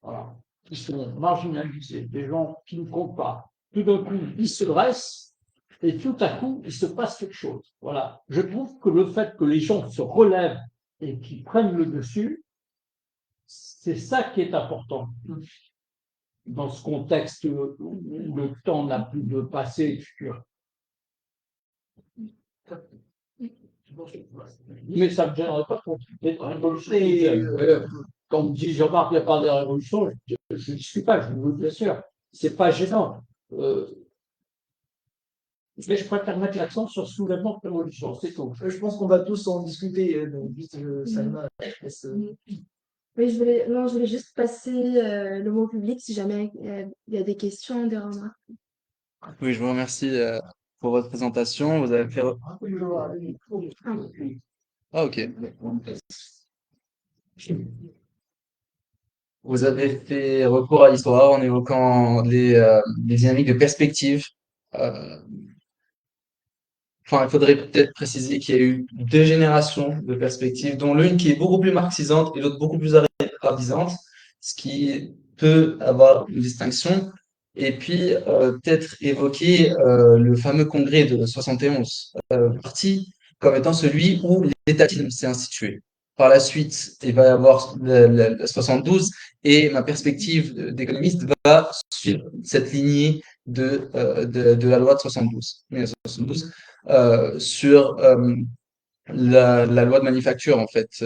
voilà, qui sont marginalisés, des gens qui ne comptent pas, tout d'un coup, ils se dressent et tout à coup, il se passe quelque chose. Voilà. Je trouve que le fait que les gens se relèvent et qu'ils prennent le dessus, c'est ça qui est important. Dans ce contexte où le temps n'a plus de passé et de futur. Mais ça ne me gênerait pas d'être révolutionnaire. Quand on me dit Jean-Marc, il n'y a pas de révolution, je ne suis pas, je vous le dis bien sûr. C'est pas gênant. Mais je préfère mettre l'accent sur soulèvement de révolution, c'est tout. Je pense qu'on va tous en discuter. Donc, vite, Salma, Oui, non, je voulais juste passer le mot public si jamais il y a des questions, des remarques. Oui, je vous remercie pour votre présentation. Vous avez fait. Ah, ok. Vous avez fait recours à l'histoire en évoquant les dynamiques de perspective. Euh, Enfin, il faudrait peut-être préciser qu'il y a eu deux générations de perspectives, dont l'une qui est beaucoup plus marxisante et l'autre beaucoup plus arabisante, ce qui peut avoir une distinction. Et puis, peut-être évoquer le fameux congrès de 71, parti comme étant celui où l'étatisme s'est institué. Par la suite, il va y avoir le 72 et ma perspective d'économiste va suivre cette lignée de la loi de 72, 1972, sur la loi de manufacture, en fait,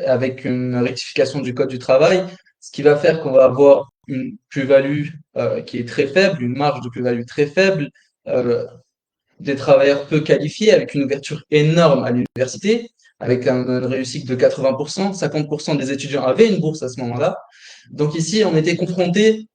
avec une rectification du code du travail, ce qui va faire qu'on va avoir une plus-value qui est très faible, une marge de plus-value très faible, euh, des travailleurs peu qualifiés, avec une ouverture énorme à l'université, avec une réussite de 80%, 50% des étudiants avaient une bourse à ce moment-là. Donc ici, on était confronté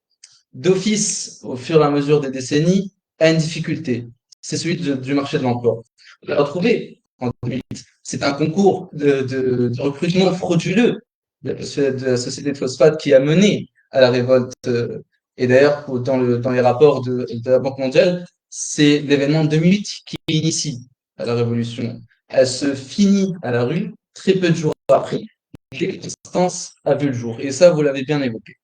d'office, au fur et à mesure des décennies, à une difficulté. C'est celui du marché de l'emploi. On l'a retrouvé en 2008. C'est un concours de recrutement frauduleux de la société de phosphate qui a mené à la révolte. Et d'ailleurs, dans les rapports de la Banque mondiale, c'est l'événement de 2008 qui initie à la révolution. Elle se finit à la rue très peu de jours après. L'existence a vu le jour. Et ça, vous l'avez bien évoqué.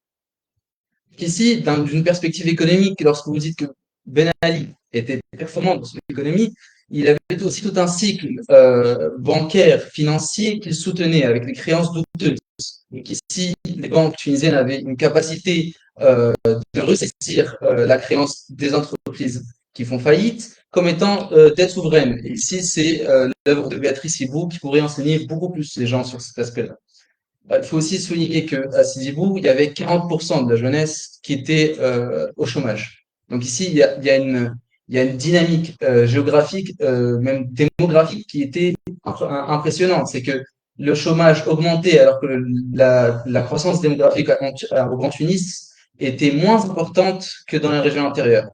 Ici, d'une perspective économique, lorsque vous dites que Ben Ali était performant dans son économie, il avait aussi tout un cycle bancaire, financier qu'il soutenait avec les créances douteuses. Donc ici, les banques tunisiennes avaient une capacité de ressaisir la créance des entreprises qui font faillite comme étant dette souveraine. Et ici, c'est l'œuvre de Béatrice Hibou qui pourrait enseigner beaucoup plus les gens sur cet aspect-là. Il faut aussi souligner qu'à Sidi Bou, il y avait 40% de la jeunesse qui était au chômage. Donc ici, il y a une dynamique géographique, même démographique, qui était impressionnante. C'est que le chômage augmentait alors que la croissance démographique au Grand Tunis était moins importante que dans les régions intérieures.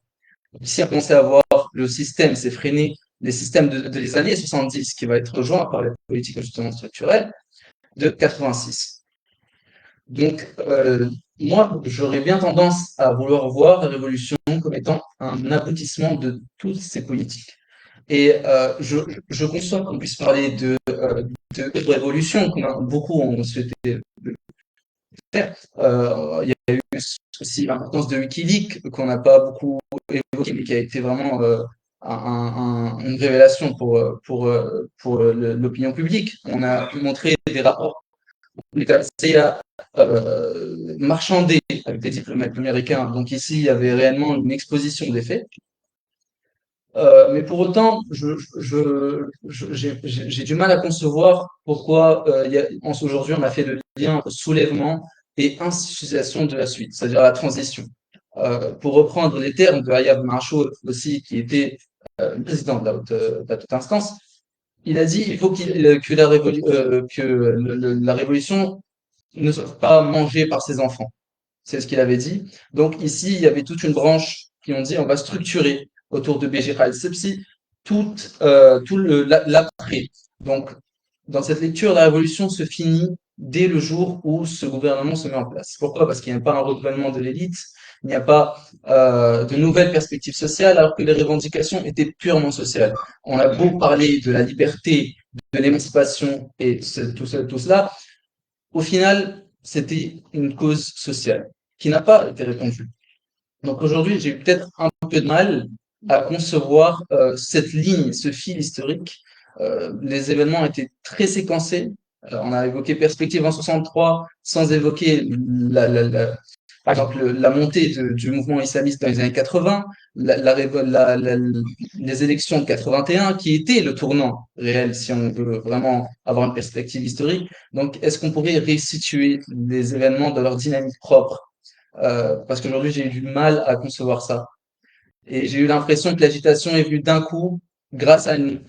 Ici, on commençait à voir le système s'est freiné, les systèmes des années 70, qui va être rejoint par les politiques justement structurelles, de 86. Donc, moi, j'aurais bien tendance à vouloir voir la révolution comme étant un aboutissement de toutes ces politiques. Et je conçois qu'on puisse parler de révolution, comme beaucoup ont souhaité faire. Il y a eu aussi l'importance de Wikileaks, qu'on n'a pas beaucoup évoqué, mais qui a été vraiment une révélation pour l'opinion publique. On a montré des rapports c'est marchandé avec des diplomates américains. Donc ici, il y avait réellement une exposition des faits. Mais pour autant, j'ai du mal à concevoir pourquoi aujourd'hui on a fait le lien entre soulèvement et institutionnalisation de la suite, c'est-à-dire la transition. Pour reprendre les termes de Hayab Machour aussi, qui était le président de la toute instance, il a dit il faut que la révolution ne soit pas mangée par ses enfants. C'est ce qu'il avait dit. Donc ici, il y avait toute une branche qui ont dit on va structurer autour de BG Khaled Sepsi tout l'après. Donc, dans cette lecture, la révolution se finit dès le jour où ce gouvernement se met en place. Pourquoi? Parce qu'il n'y a pas un renouvellement de l'élite, il n'y a pas de nouvelles perspectives sociales, alors que les revendications étaient purement sociales. On a beau parler de la liberté, de l'émancipation et tout cela, au final, c'était une cause sociale qui n'a pas été répondue. Donc aujourd'hui, j'ai eu peut-être un peu de mal à concevoir cette ligne, ce fil historique. Les événements étaient très séquencés. On a évoqué Perspective en 63 sans évoquer par exemple la montée du mouvement islamiste dans les années 80, les élections de 81 qui étaient le tournant réel si on veut vraiment avoir une perspective historique. Donc, est-ce qu'on pourrait restituer les événements dans leur dynamique propre? Parce qu'aujourd'hui, j'ai eu du mal à concevoir ça. Et j'ai eu l'impression que l'agitation est venue d'un coup grâce à une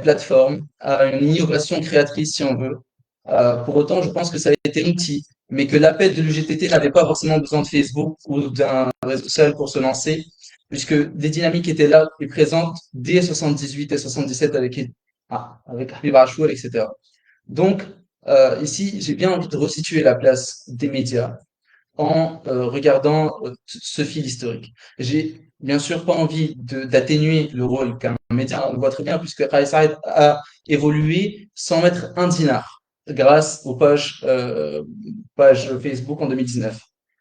plateforme, à une innovation créatrice, si on veut. Pour autant, je pense que ça a été un outil, mais que l'appel de l'UGTT n'avait pas forcément besoin de Facebook ou d'un réseau social pour se lancer, puisque des dynamiques étaient là et présentes dès 78 et 77 avec Habib Achour, etc. Donc, ici, j'ai bien envie de resituer la place des médias en regardant ce fil historique. J'ai bien sûr pas envie d'atténuer le rôle qu'un média, on le voit très bien, puisque Raïs Saïd a évolué sans mettre un dinar grâce aux pages Facebook en 2019.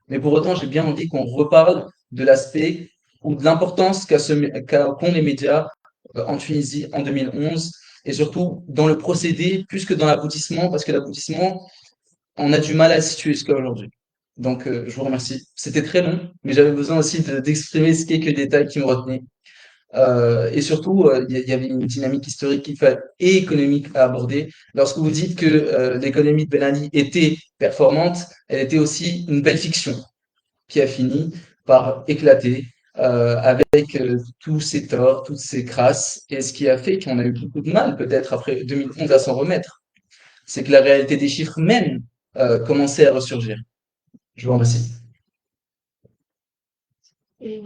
Mais pour autant, j'ai bien envie qu'on reparle de l'aspect ou de l'importance qu'ont les médias en Tunisie en 2011 et surtout dans le procédé plus que dans l'aboutissement, parce que l'aboutissement, on a du mal à le situer jusqu'à aujourd'hui. Donc, je vous remercie. C'était très long, mais j'avais besoin aussi d'exprimer ces quelques détails qui me retenaient. Et surtout, il y avait une dynamique historique et économique à aborder. Lorsque vous dites que l'économie de Ben Ali était performante, elle était aussi une belle fiction qui a fini par éclater avec tous ses torts, toutes ses crasses, et ce qui a fait qu'on a eu beaucoup de mal, peut-être après 2011, à s'en remettre. C'est que la réalité des chiffres même commençait à ressurgir. Je vous remercie. Et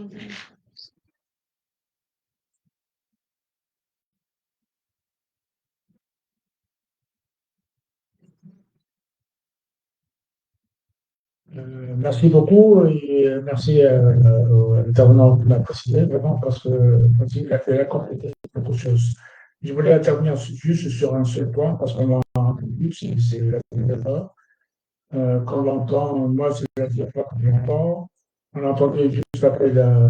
Merci beaucoup et merci aux intervenants qui m'a précisé, vraiment, parce que il a fait la compléter beaucoup de choses. Je voulais intervenir juste sur un seul point, parce qu'on l'a entendu, c'est la diaspora. Quand on l'entend, moi, c'est la diaspora que j'entends. On l'a entendu juste après la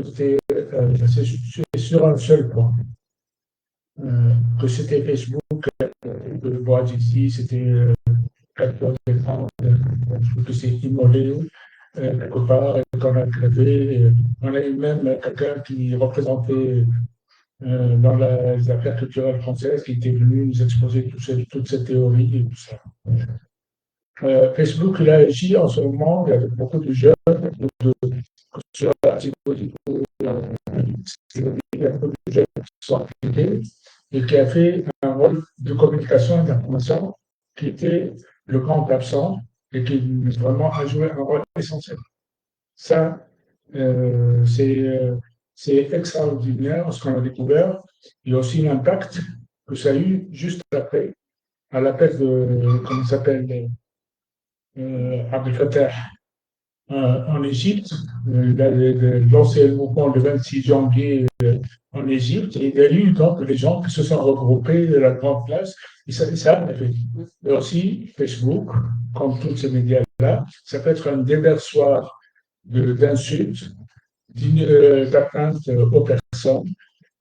c'est sur un seul point. Que c'était Facebook, que Boadjiki, c'était que c'est immolé quelque part, et qu'on a crevé. On a eu même quelqu'un qui représentait dans les affaires culturelles françaises qui était venu nous exposer toute cette théorie et tout ça. Facebook, il agit en ce moment, il y a beaucoup de jeunes, il y a beaucoup de jeunes qui sont impliqués et qui a fait un rôle de communication et d'information qui était le grand absent et qui vraiment a joué un rôle essentiel. Ça, c'est extraordinaire ce qu'on a découvert. Il y a aussi l'impact que ça a eu juste après, à l'appel de, comment il s'appelle, Abdel Fattah en Égypte. Il a lancé le mouvement le 26 janvier en Égypte et il y a eu donc les gens qui se sont regroupés de la grande place. Et ça a fait. Et aussi, Facebook, comme tous ces médias-là, ça peut être un déversoir d'insultes, d'atteintes aux personnes.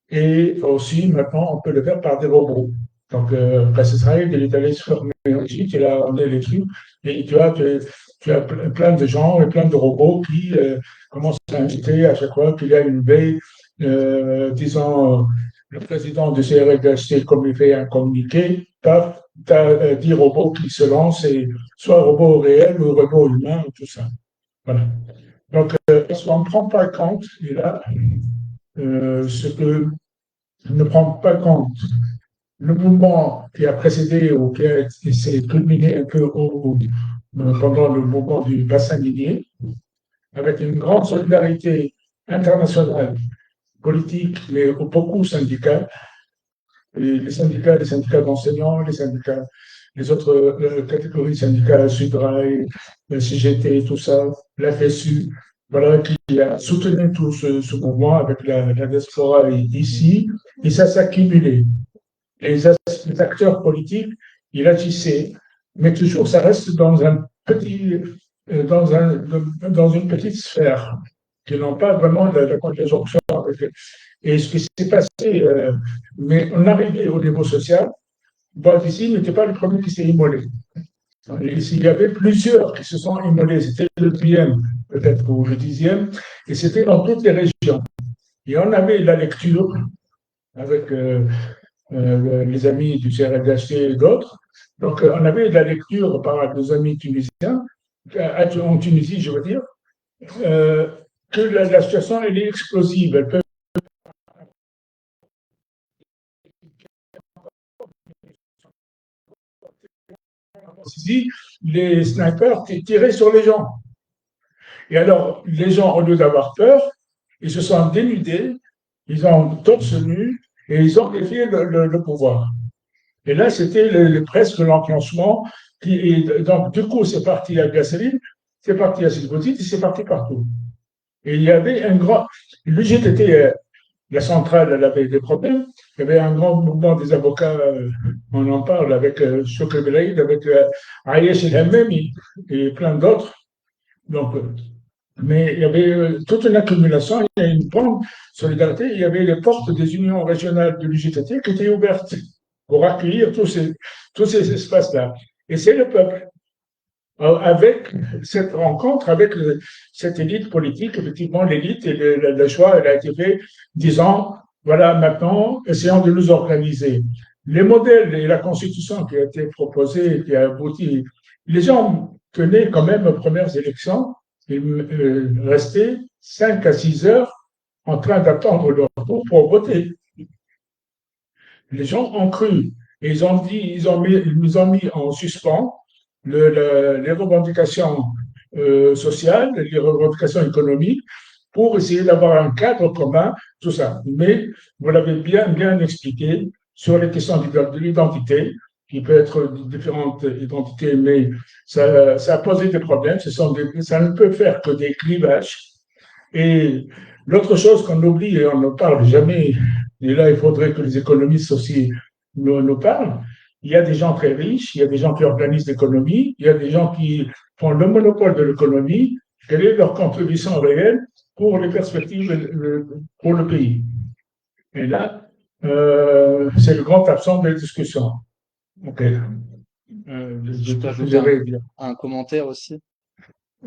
Et aussi, maintenant, on peut le faire par des robots. Donc, Israël, il est allé se former en Égypte, il a emmené les trucs, et tu as plein de gens et plein de robots qui commencent à inviter à chaque fois qu'il y a une veille, disons, le président du CRDHC, comme il fait un communiqué, tu as 10 robots qui se lancent, et soit robots réels ou robots humains, tout ça. Voilà. Donc, parce qu'on ne prend pas compte, et là, ce que ne prend pas compte le mouvement qui a précédé ou qui s'est culminé un peu pendant le mouvement du bassin minier, avec une grande solidarité internationale, politique, mais beaucoup syndicale. Les syndicats d'enseignants, les autres catégories syndicales, Sudrail, le CGT, tout ça, la FSU, voilà, qui a soutenu tout ce mouvement avec la diaspora ici, et ça s'est accumulé. Les acteurs politiques, ils agissaient, mais toujours ça reste dans une petite sphère. qui n'ont pas vraiment la conjonction avec eux. Et ce qui s'est passé, mais on arrivait au niveau social, Boadici n'était pas le premier qui s'est immolé. Il y avait plusieurs qui se sont immolés. C'était le 10e, peut-être, ou le 10e, et c'était dans toutes les régions. Et on avait la lecture avec les amis du CRDHT et d'autres. Donc, on avait de la lecture par nos amis tunisiens, en Tunisie, je veux dire, que la situation elle est explosive. Elle peut ici, les snipers tiraient sur les gens. Et alors, les gens, au lieu d'avoir peur, ils se sont dénudés, ils ont torse nu et ils ont défié le pouvoir. Et là, c'était presque l'enclenchement. Donc, du coup, c'est parti à Gasserine, c'est parti à Silvotit, et c'est parti partout. Et il y avait un grand. L'UGTT, la centrale, elle avait des problèmes. Il y avait un grand mouvement des avocats, on en parle avec Chouk Belaïd, avec Ayesh El Hammemi et plein d'autres. Donc, mais il y avait toute une accumulation, il y a une grande solidarité. Il y avait les portes des unions régionales de l'UGTT qui étaient ouvertes pour accueillir tous ces espaces-là. Et c'est le peuple. Avec cette rencontre, avec cette élite politique, effectivement, l'élite et le choix, elle a été fait disant, voilà, maintenant, essayons de nous organiser. Les modèles et la constitution qui a été proposée, qui a abouti, les gens tenaient quand même aux premières élections, ils restaient 5 à 6 heures en train d'attendre leur tour pour voter. Les gens ont cru. Et ils ont dit, ils nous ont mis en suspens les revendications sociales, les revendications économiques, pour essayer d'avoir un cadre commun, tout ça. Mais vous l'avez bien expliqué sur les questions de l'identité, qui peut être différentes identités, mais ça a posé des problèmes. Ça ne peut faire que des clivages. Et l'autre chose qu'on oublie et on ne parle jamais, et là il faudrait que les économistes aussi nous parlent, il y a des gens très riches, il y a des gens qui organisent l'économie, il y a des gens qui font le monopole de l'économie. Quelle est leur contribution réelle pour les perspectives pour le pays? Et là, c'est le grand absent des discussions. Ok. Je peux ajouter Vous avez bien. un commentaire aussi.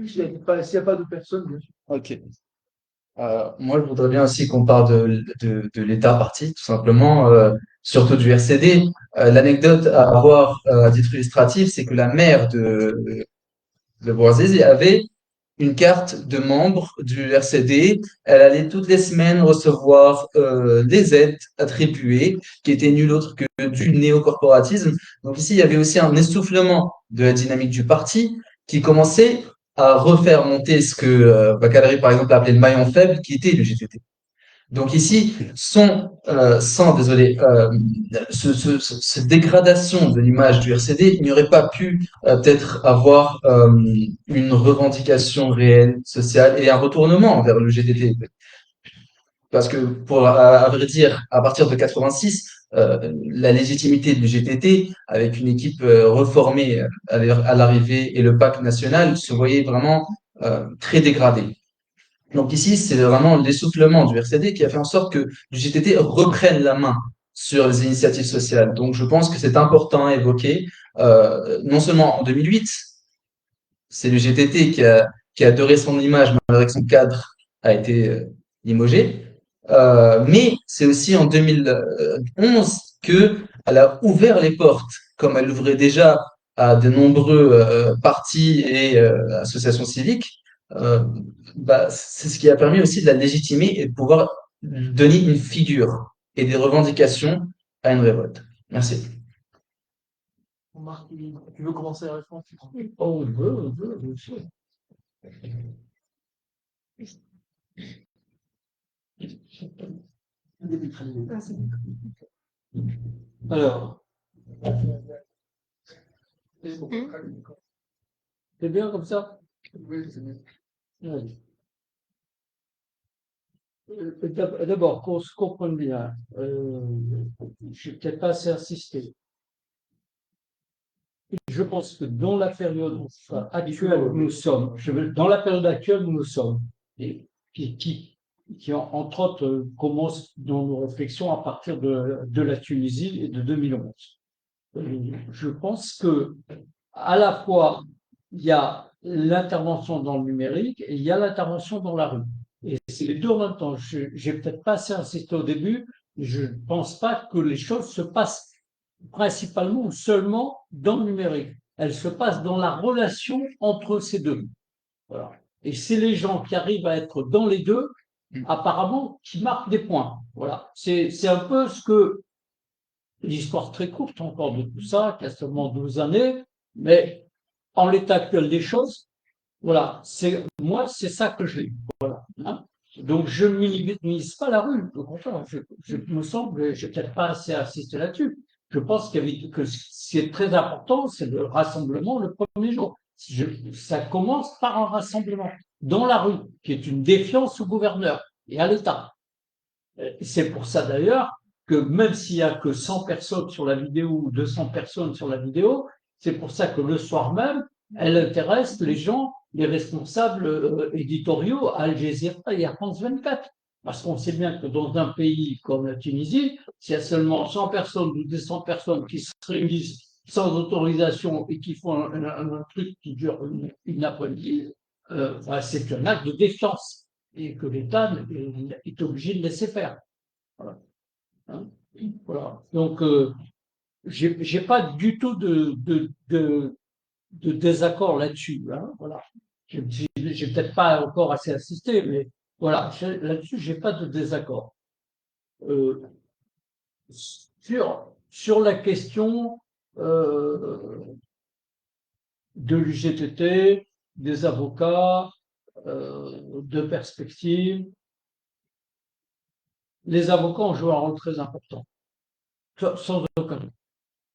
S'il n'y a pas de personne, bien sûr. Ok. Moi, je voudrais bien aussi qu'on parle de l'État parti, tout simplement, surtout du RCD. L'anecdote à avoir à titre illustratif, c'est que la mère de Bouazizi avait une carte de membre du RCD. Elle allait toutes les semaines recevoir des aides attribuées, qui étaient nul autre que du néocorporatisme. Donc ici, il y avait aussi un essoufflement de la dynamique du parti qui commençait à refaire monter ce que Bakary, par exemple, appelait le maillon faible, qui était le GTT. Donc ici, cette dégradation de l'image du RCD, il n'y aurait pas pu peut-être avoir une revendication réelle sociale et un retournement vers le GTT. Parce que, à vrai dire, à partir de 86, la légitimité du GTT, avec une équipe reformée à l'arrivée et le pacte national, se voyait vraiment très dégradée. Donc ici, c'est vraiment l'essoufflement du RCD qui a fait en sorte que le GTT reprenne la main sur les initiatives sociales. Donc je pense que c'est important à évoquer. Non seulement en 2008, c'est le GTT qui a doré son image, malgré que son cadre a été limogé, mais c'est aussi en 2011 qu'elle a ouvert les portes, comme elle l'ouvrait déjà à de nombreux partis et associations civiques. C'est ce qui a permis aussi de la légitimer et de pouvoir donner une figure et des revendications à une révolte. Merci. Marc, tu veux commencer à répondre? Oh, on veut, bien sûr. Alors, c'est bien comme ça? Oui, c'est bien. Oui. D'abord, qu'on se comprenne bien, je n'ai peut-être pas assez insisté. Je pense que dans la période actuelle où nous sommes, dans la période actuelle où nous sommes, et qui entre autres, commence dans nos réflexions à partir de la Tunisie et de 2011. Je pense que à la fois, il y a l'intervention dans le numérique et il y a l'intervention dans la rue. Et c'est les deux en même temps. J'ai peut-être pas assez insisté au début, mais je ne pense pas que les choses se passent principalement ou seulement dans le numérique. Elles se passent dans la relation entre ces deux. Voilà. Et c'est les gens qui arrivent à être dans les deux, apparemment, qui marquent des points. Voilà. C'est un peu ce que l'histoire très courte encore de tout ça, qui a seulement 12 années, mais en l'état actuel des choses, voilà, moi, c'est ça que j'ai. Voilà. Hein. Donc, je ne minimise pas la rue. Au contraire, je me semble, j'ai peut-être pas assez insisté là-dessus. Je pense que ce qui est très important, c'est le rassemblement le premier jour. Ça commence par un rassemblement dans la rue, qui est une défiance au gouverneur et à l'État. C'est pour ça d'ailleurs que même s'il y a que 100 personnes sur la vidéo ou 200 personnes sur la vidéo, c'est pour ça que le soir même, elle intéresse les gens, les responsables éditoriaux à Al Jazeera et à France 24. Parce qu'on sait bien que dans un pays comme la Tunisie, s'il y a seulement 100 personnes ou 200 personnes qui se réunissent sans autorisation et qui font un truc qui dure une après-midi, c'est un acte de défiance et que l'État est obligé de laisser faire. Voilà. Hein. Voilà. Donc, j'ai pas du tout de désaccord là-dessus. Hein. Voilà. J'ai peut-être pas encore assez insisté, mais voilà, là-dessus, j'ai pas de désaccord. Sur la question de l'UGTT, des avocats, de perspectives, les avocats ont joué un rôle très important, sans aucun doute.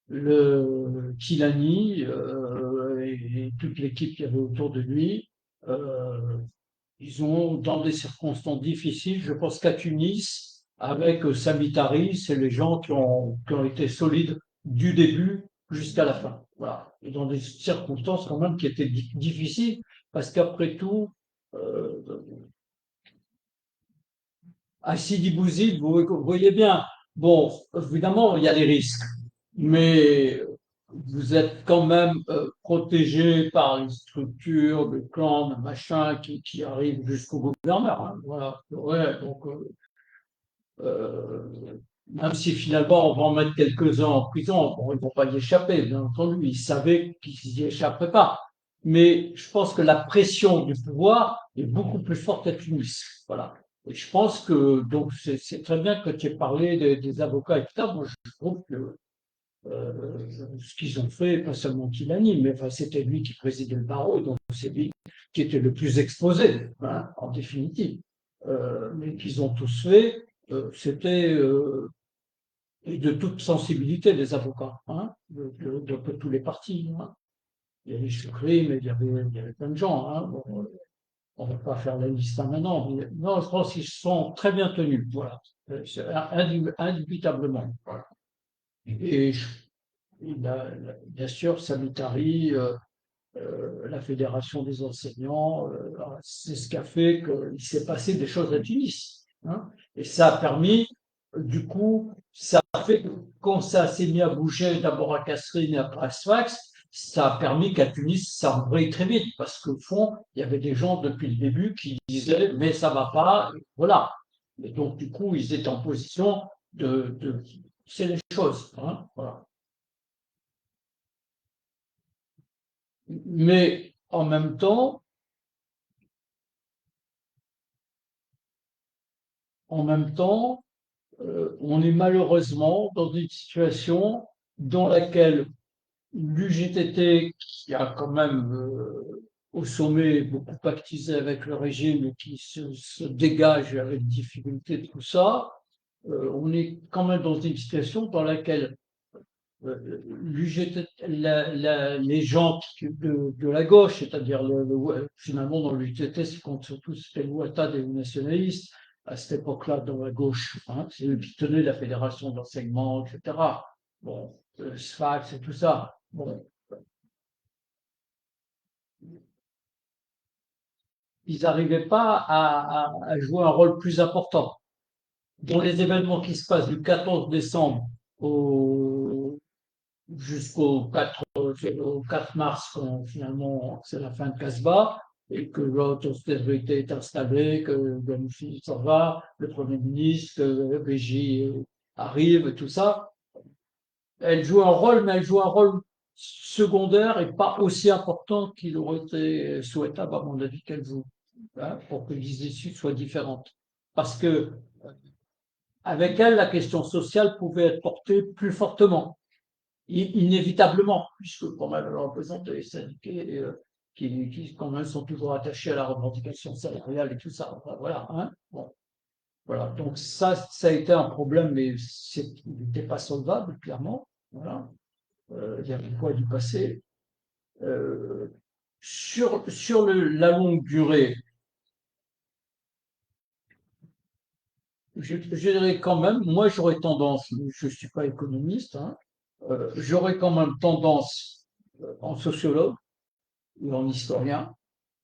Le Kilani et toute l'équipe qui avait autour de lui, ils ont, dans des circonstances difficiles, je pense qu'à Tunis, avec Sami Tari, c'est les gens qui ont été solides du début jusqu'à la fin. Voilà. Et dans des circonstances quand même qui étaient difficiles, parce qu'après tout, à Sidi Bouzid, vous voyez bien, bon, évidemment, il y a des risques, mais vous êtes quand même protégé par une structure de clans, de machin qui arrive jusqu'au gouverneur. Hein, voilà. Ouais, donc, même si finalement on va en mettre quelques-uns en prison, bon, ils ne vont pas y échapper, bien entendu, ils savaient qu'ils n'y échapperaient pas. Mais je pense que la pression du pouvoir est beaucoup plus forte à Tunis. Voilà. Et je pense que donc c'est très bien que tu aies parlé des avocats et tout ça. Moi, je trouve que ce qu'ils ont fait, pas seulement Kilani, mais enfin, c'était lui qui présidait le barreau, donc c'est lui qui était le plus exposé, hein, en définitive. Mais qu'ils ont tous fait, c'était et de toute sensibilité des avocats, hein, de tous les partis. Hein. Il y avait Choukri, mais il y avait plein de gens. Hein. Bon, on ne va pas faire la liste maintenant. Mais non, je pense qu'ils sont très bien tenus. Voilà. Indubitablement. Voilà. Et bien sûr, Sanitari, la Fédération des enseignants, c'est ce qui a fait qu'il s'est passé des choses à Tunis. Hein. Et ça a permis, du coup, ça a fait que quand ça s'est mis à bouger, d'abord à Kasserine et après à Sfax, ça a permis qu'à Tunis, ça embraye très vite, parce qu'au fond, il y avait des gens depuis le début qui disaient, mais ça va pas, voilà. Et donc, du coup, ils étaient en position de c'est les choses. Hein, voilà. Mais en même temps, on est malheureusement dans une situation dans laquelle l'UGTT, qui a quand même au sommet beaucoup pactisé avec le régime et qui se dégage avec difficulté de tout ça, on est quand même dans une situation dans laquelle l'UGTT, les gens de la gauche, c'est-à-dire finalement dans l'UGTT, c'est surtout c'était le Ouattara des nationalistes, à cette époque-là dans la gauche, hein, c'est eux qui tenaient la fédération d'enseignement, etc. Bon, Sfax et tout ça. Bon. ils n'arrivaient pas à jouer un rôle plus important. Dans les événements qui se passent du 14 décembre jusqu'au 4 mars, quand finalement c'est la fin de Casbah, et que l'austérité est installée, que Ghannouchi s'en va, le Premier ministre, que Béji arrive, et tout ça. Elle joue un rôle, mais elle joue un rôle secondaire et pas aussi important qu'il aurait été souhaitable, à mon avis, qu'elle joue, hein, pour que les issues soient différentes. Parce que avec elle, la question sociale pouvait être portée plus fortement, inévitablement, puisque quand même elle représente les syndiqués qui quand même sont toujours attachés à la revendication salariale et tout ça. Enfin, voilà, hein, bon. Voilà, donc ça a été un problème, mais il n'était pas solvable, clairement. Voilà. Il y a le poids du passé. Sur la longue durée, je dirais quand même, moi j'aurais tendance, je ne suis pas économiste, hein, j'aurais quand même tendance, en sociologue ou en historien,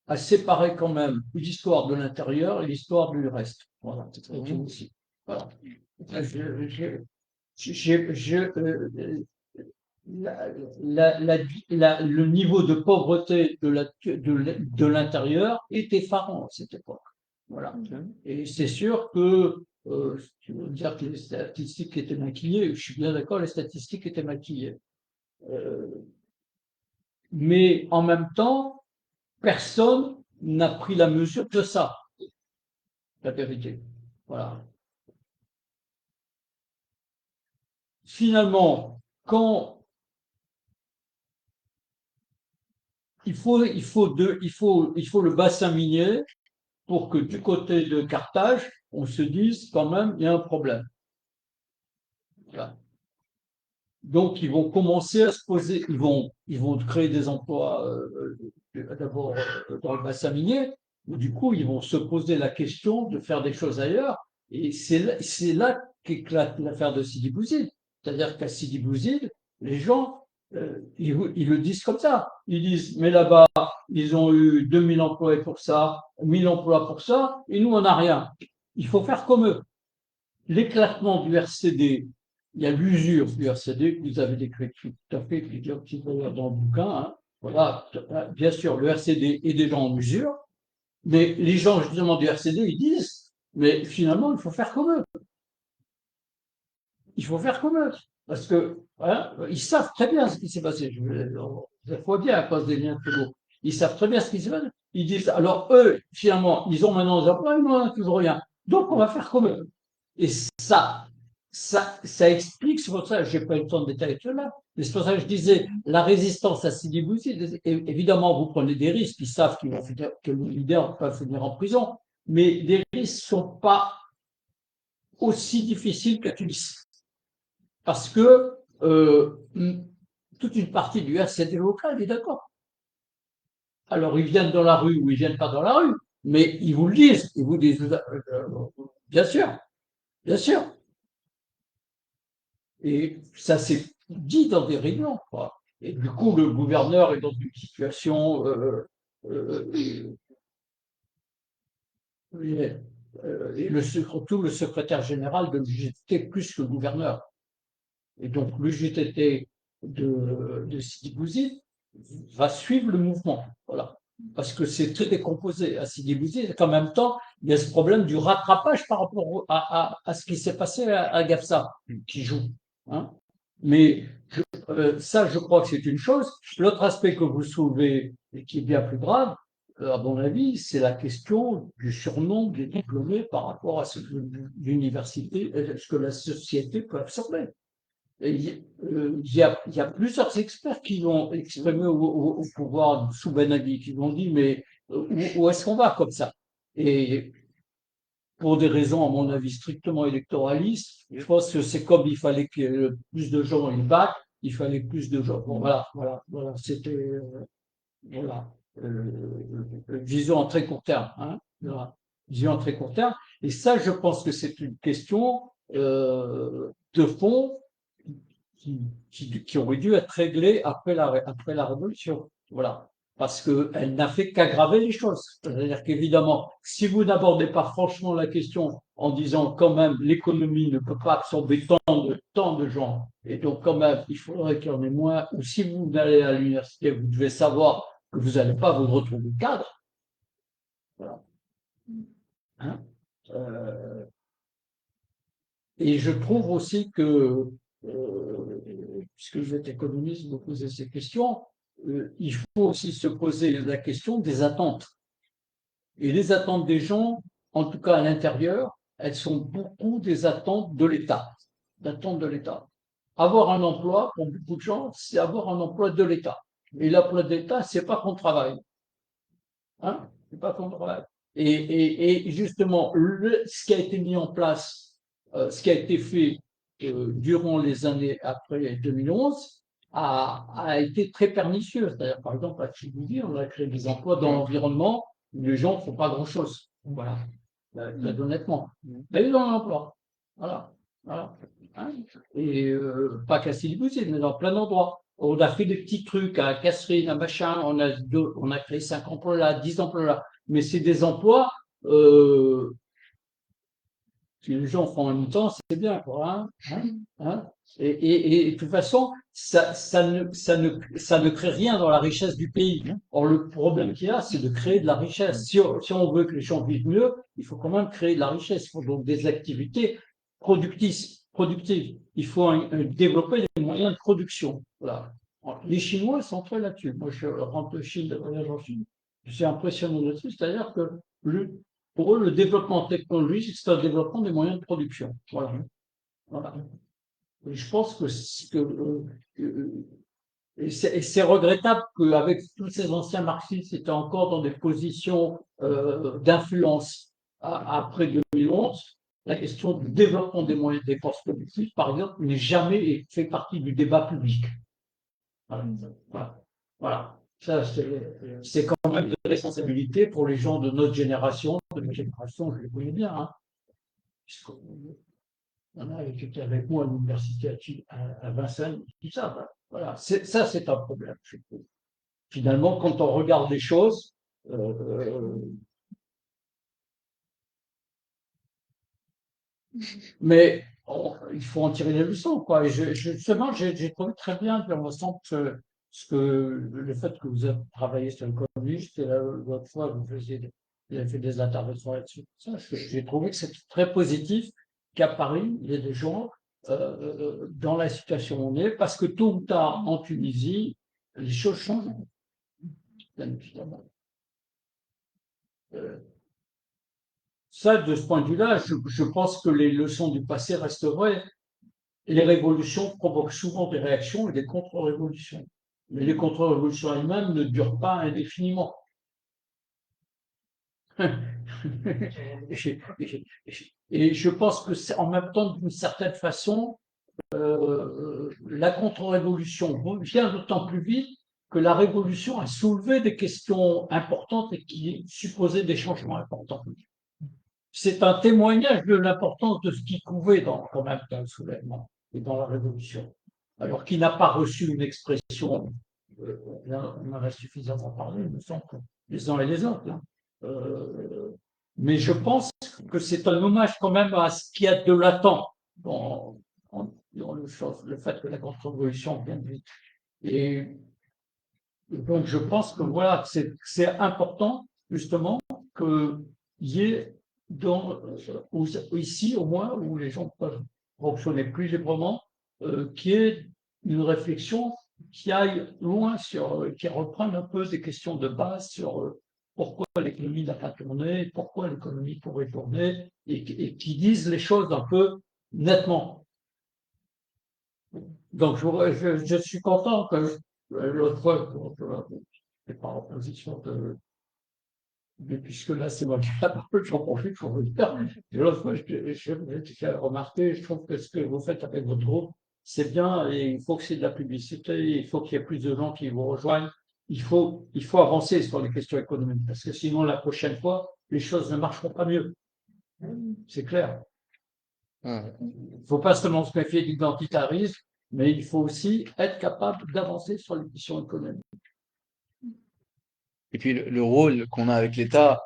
à séparer quand même l'histoire de l'intérieur et l'histoire du reste. Voilà, c'est très bien aussi. Voilà. Le niveau de pauvreté de l'intérieur est effarant à cette époque. Voilà. Et c'est sûr que, tu veux dire que les statistiques étaient maquillées, je suis bien d'accord, les statistiques étaient maquillées. Mais en même temps, personne n'a pris la mesure de ça, la vérité. Voilà. Finalement, quand il faut le bassin minier pour que du côté de Carthage, on se dise quand même, il y a un problème. Voilà. Donc, ils vont commencer à se poser, ils vont créer des emplois d'abord dans le bassin minier, mais du coup, ils vont se poser la question de faire des choses ailleurs. Et c'est là qu'éclate l'affaire de Sidi Bouzid. C'est-à-dire qu'à Sidi Bouzid, les gens, ils le disent comme ça. Ils disent, mais là-bas, ils ont eu 2000 emplois pour ça, 1000 emplois pour ça, et nous, on n'a rien. Il faut faire comme eux. L'éclatement du RCD, il y a l'usure du RCD, que vous avez décrit tout à fait, qui est un petit peu dans le bouquin. Hein. Voilà, bien sûr, le RCD est déjà en usure, mais les gens justement du RCD, ils disent, mais finalement, il faut faire comme eux. Il faut faire comme eux. Parce que hein, ils savent très bien ce qui s'est passé. Je vois bien à cause des liens fédéraux. Ils savent très bien ce qui s'est passé. Ils disent, alors eux, finalement, ils ont maintenant des emplois, ils n'ont toujours rien. Donc, on va faire comme eux. Et ça explique, c'est pour ça que je n'ai pas eu le temps de détailler tout là, mais c'est pour ça que je disais, la résistance à Sidi Bouzid, évidemment, vous prenez des risques, ils savent que le leader peut finir en prison, mais les risques ne sont pas aussi difficiles qu'à Tunis. Parce que toute une partie du RCD local est d'accord. Alors, ils viennent dans la rue ou ils viennent pas dans la rue, mais ils vous le disent, bien sûr, bien sûr. Et ça s'est dit dans des réunions, quoi. Et du coup, le gouverneur est dans une situation et surtout le secrétaire général de l'UGTT plus que le gouverneur. Et donc l'UGTT de Sidi Bouzid va suivre le mouvement. Voilà. Parce que c'est très décomposé à Sidi Bouzid. Et en même temps, il y a ce problème du rattrapage par rapport à ce qui s'est passé à Gafsa, qui joue. Hein. Mais ça, je crois que c'est une chose. L'autre aspect que vous soulevez, et qui est bien plus grave, à mon avis, c'est la question du surnombre des diplômés par rapport à ce que l'université, ce que la société peut absorber. Il y a plusieurs experts qui l'ont exprimé au pouvoir sous Ben Ali, qui l'ont dit, mais où est-ce qu'on va comme ça? Et pour des raisons, à mon avis, strictement électoralistes, je pense que c'est comme il fallait que plus de gens aient le bac, il fallait plus de gens. Bon, voilà, c'était, voilà, vision à très court terme, hein, voilà, vision à très court terme. Et ça, je pense que c'est une question de fond qui aurait dû être réglée après la Révolution. Voilà. parce qu'elle n'a fait qu'aggraver les choses. C'est-à-dire qu'évidemment, si vous n'abordez pas franchement la question en disant quand même l'économie ne peut pas absorber tant de gens, et donc quand même il faudrait qu'il y en ait moins, ou si vous allez à l'université, vous devez savoir que vous n'allez pas vous retrouver cadre. Voilà. Hein et je trouve aussi que, puisque vous êtes économiste, vous posez ces questions, il faut aussi se poser la question des attentes. Et les attentes des gens, en tout cas à l'intérieur, elles sont beaucoup des attentes de l'État. D'attentes de l'État. Avoir un emploi, pour beaucoup de gens, c'est avoir un emploi de l'État. Et l'emploi de l'État, c'est pas qu'on travaille. Hein? C'est pas qu'on travaille. Et justement, ce qui a été mis en place, ce qui a été fait durant les années après 2011, a été très pernicieux. C'est-à-dire, par exemple, à Djibouti, on a créé des emplois dans l'environnement où les gens ne font pas grand-chose. Voilà, très honnêtement. Mais dans l'emploi. Voilà. Voilà. Hein et pas qu'à Djibouti, mais dans plein d'endroits. On a fait des petits trucs à Casserine, à machin, on a créé 5 emplois là, 10 emplois là. Mais c'est des emplois, si les gens font en même temps, c'est bien, quoi. Et de toute façon, ça ne crée rien dans la richesse du pays. Or, le problème qu'il y a, c'est de créer de la richesse. Si on veut que les gens vivent mieux, il faut quand même créer de la richesse. Il faut donc des activités productives. Il faut développer des moyens de production. Voilà. Les Chinois sont très là-dessus. Moi, je rentre de Chine, de voyage en Chine. Je suis impressionné là-dessus. C'est-à-dire que pour eux, le développement technologique, c'est un développement des moyens de production. Voilà. Voilà. Et je pense et c'est regrettable qu'avec tous ces anciens marxistes étaient encore dans des positions d'influence après 2011, la question du développement des moyens de dépense productive, par exemple, n'est jamais fait partie du débat public. Voilà. Voilà. Ça, c'est quand même de responsabilité pour les gens de notre génération, je les connais bien, hein. Il y en a qui étaient avec moi à l'université à Vincennes, tout ça. Voilà, ça c'est un problème, je trouve. Finalement, quand on regarde les choses, mais il faut en tirer les leçons, quoi. Et justement, j'ai trouvé très bien, dans le sens que le fait que vous avez travaillé sur le communiste, et l'autre fois, vous avez fait des interventions là-dessus. J'ai trouvé que c'était très positif qu'à Paris, il y ait des gens dans la situation où on est, parce que tôt ou tard, en Tunisie, les choses changent, bien évidemment. Ça, de ce point de vue-là, je pense que les leçons du passé restent vraies. Les révolutions provoquent souvent des réactions et des contre-révolutions. Mais les contre-révolutions elles-mêmes ne durent pas indéfiniment. Et je pense que c'est en même temps, d'une certaine façon, la contre-révolution vient d'autant plus vite que la révolution a soulevé des questions importantes et qui supposaient des changements importants. C'est un témoignage de l'importance de ce qui couvait quand même dans le soulèvement et dans la révolution. Alors qu'il n'a pas reçu une expression, on en a suffisamment parlé, il me semble, les uns et les autres. Hein. Mais je pense que c'est un hommage quand même à ce qu'il y a de latent dans le fait que la contre-révolution vienne vite. Et donc je pense que voilà, c'est important justement qu'il y ait ici au moins où les gens peuvent fonctionner plus librement, qu'il y ait une réflexion qui aille loin qui reprenne un peu des questions de base sur pourquoi l'économie n'a pas tourné, pourquoi l'économie pourrait tourner, et qui disent les choses un peu nettement. Donc je suis content que l'autre fois, je n'ai pas en position mais puisque là c'est moi qui ai la parole, j'en profite pour vous dire. Et l'autre fois, j'ai remarqué, je trouve que ce que vous faites avec votre groupe, c'est bien, et il faut que c'est de la publicité, il faut qu'il y ait plus de gens qui vous rejoignent. Il faut avancer sur les questions économiques, parce que sinon, la prochaine fois, les choses ne marcheront pas mieux. C'est clair. Il ne faut pas seulement se méfier de l'identitarisme, mais il faut aussi être capable d'avancer sur les questions économiques. Et puis le rôle qu'on a avec l'État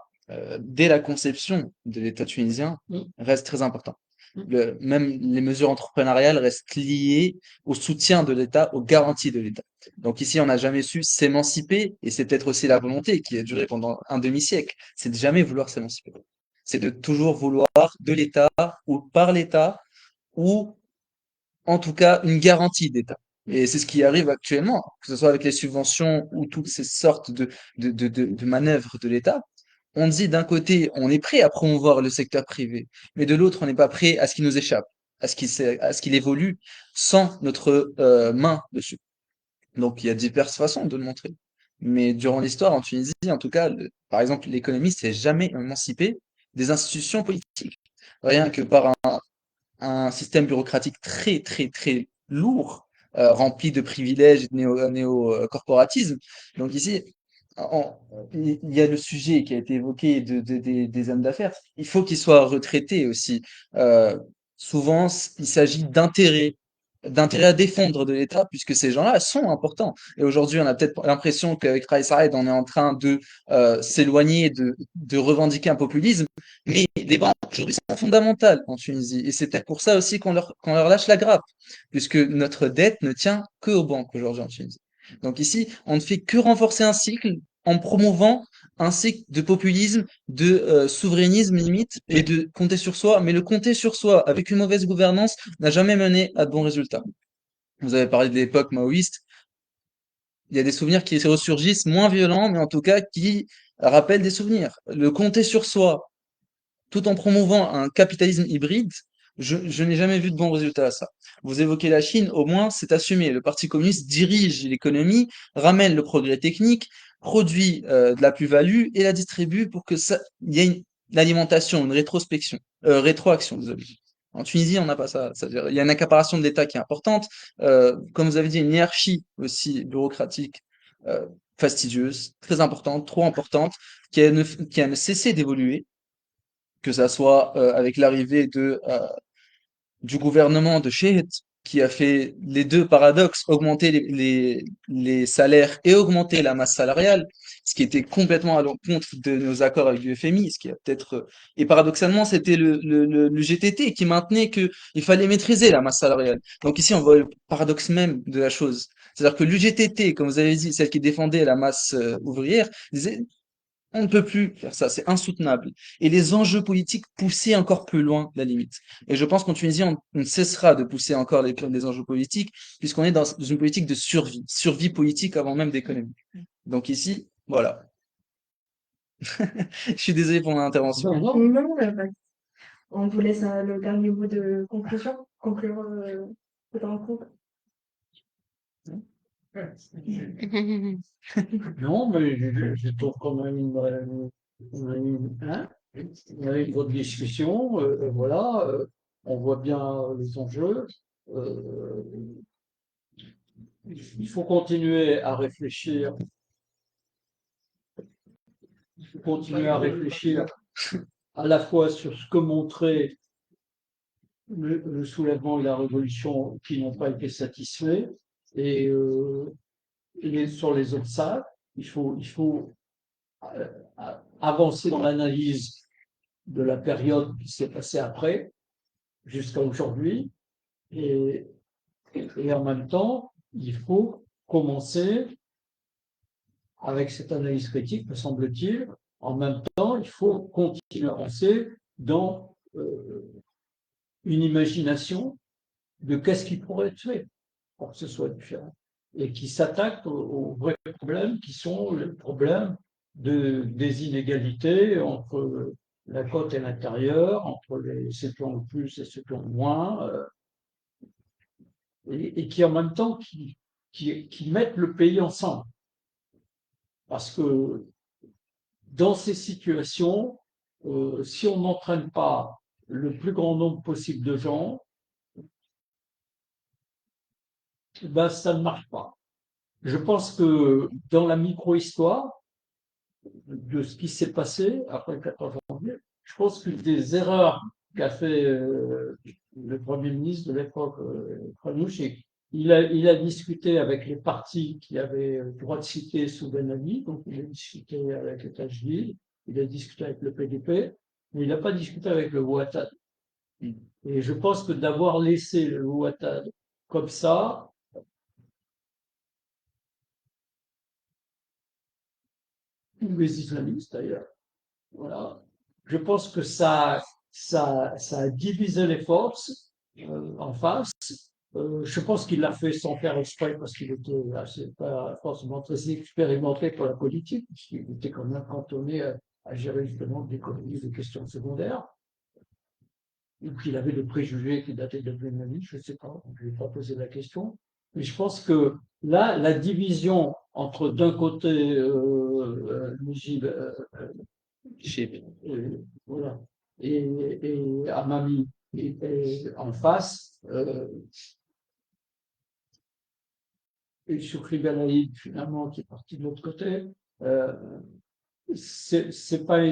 dès la conception de l'État tunisien Mm. reste très important. Mm. Même les mesures entrepreneuriales restent liées au soutien de l'État, aux garanties de l'État. Donc ici, on n'a jamais su s'émanciper, et c'est peut-être aussi la volonté qui a duré pendant un demi-siècle, c'est de jamais vouloir s'émanciper. C'est de toujours vouloir de l'État ou par l'État, ou en tout cas une garantie d'État. Et c'est ce qui arrive actuellement, que ce soit avec les subventions ou toutes ces sortes de manœuvres de l'État. On dit d'un côté, on est prêt à promouvoir le secteur privé, mais de l'autre, on n'est pas prêt à ce qu'il nous échappe, à ce qu'il évolue sans notre main dessus. Donc il y a diverses façons de le montrer. Mais durant l'histoire en Tunisie, en tout cas, par exemple, l'économie s'est jamais émancipée des institutions politiques. Rien que par un système bureaucratique très, très, très lourd, rempli de privilèges et de néo-corporatisme. Donc ici, il y a le sujet qui a été évoqué des hommes d'affaires. Il faut qu'ils soient retraités aussi. Euh, Souvent, il s'agit d'intérêts à défendre de l'État, puisque ces gens-là sont importants. Et aujourd'hui, on a peut-être l'impression qu'avec Raïs Saïd, on est en train de s'éloigner, de revendiquer un populisme, mais les banques aujourd'hui sont fondamentales en Tunisie. Et c'est peut-être pour ça aussi qu'on leur lâche la grappe, puisque notre dette ne tient que aux banques aujourd'hui en Tunisie. Donc ici, on ne fait que renforcer un cycle en promouvant un cycle de populisme, de souverainisme limite, et de compter sur soi. Mais le compter sur soi avec une mauvaise gouvernance n'a jamais mené à de bons résultats. Vous avez parlé de l'époque maoïste. Il y a des souvenirs qui ressurgissent, moins violents, mais en tout cas qui rappellent des souvenirs. Le compter sur soi, tout en promouvant un capitalisme hybride, je n'ai jamais vu de bons résultats à ça. Vous évoquez la Chine, au moins c'est assumé. Le Parti communiste dirige l'économie, ramène le progrès technique, produit de la plus-value et la distribue pour que ça, il y ait une alimentation, une rétroaction, désolé. En Tunisie, on n'a pas ça. C'est-à-dire, il y a une accaparation de l'État qui est importante. Comme vous avez dit, une hiérarchie aussi bureaucratique euh, fastidieuse, très importante, trop importante, qui a ne cessé d'évoluer, que ça soit avec l'arrivée du gouvernement de Cheikh, qui a fait les deux paradoxes, augmenter les salaires et augmenter la masse salariale, ce qui était complètement à l'encontre de nos accords avec le FMI, ce qui a peut-être... Et paradoxalement, c'était le GTT qui maintenait qu'il fallait maîtriser la masse salariale. Donc ici, on voit le paradoxe même de la chose. C'est-à-dire que l'UGTT, comme vous avez dit, celle qui défendait la masse ouvrière, disait on ne peut plus faire ça, c'est insoutenable. Et les enjeux politiques poussaient encore plus loin la limite. Et je pense qu'en Tunisie, on ne cessera de pousser encore les enjeux politiques, puisqu'on est dans une politique de survie, survie politique avant même d'économie. Donc ici, voilà. Je suis désolé pour mon intervention. Non, Non, on vous laisse le dernier mot de conclusion, conclure cette rencontre. non, mais je trouve quand même hein, une bonne discussion. Voilà, on voit bien les enjeux. Euh, il faut continuer à réfléchir. Il faut continuer à réfléchir à la fois sur ce que montrait le soulèvement et la révolution qui n'ont pas été satisfaits et, sur les obstacles. Il faut avancer dans l'analyse de la période qui s'est passée après, jusqu'à aujourd'hui, et, et en même temps, il faut commencer avec cette analyse critique, me semble-t-il. En même temps, il faut continuer à avancer dans une imagination de qu'est-ce qui pourrait être fait pour que ce soit différent et qui s'attaque aux vrais problèmes qui sont les problèmes des inégalités entre la côte et l'intérieur, entre ceux qui ont le plus et ceux qui ont le moins, et qui en même temps qui mettent le pays ensemble. Parce que dans ces situations, si on n'entraîne pas le plus grand nombre possible de gens, ben, ça ne marche pas. Je pense que dans la micro-histoire de ce qui s'est passé après le 14 janvier, je pense que des erreurs qu'a fait le Premier ministre de l'époque, Khanouchi, il a discuté avec les partis qui avaient le droit de citer sous Ben Ali, donc il a discuté avec le Tajlil, il a discuté avec le PDP, mais il n'a pas discuté avec le Ouattad. Et je pense que d'avoir laissé le Ouattad comme ça, ou les islamistes d'ailleurs, voilà, je pense que ça a divisé les forces en face. Je pense qu'il l'a fait sans faire exprès parce qu'il était pas forcément très expérimenté pour la politique, puisqu'il était quand même cantonné à gérer justement de l'économie, des questions secondaires, ou qu'il avait des préjugés qui dataient de Ben Ali, je ne sais pas, je ne vais pas poser la question. Mais je pense que là, la division entre d'un côté Mujib, voilà, et Amami et en face, et Choukri Ben Aïd, finalement, qui est parti de l'autre côté, c'est pas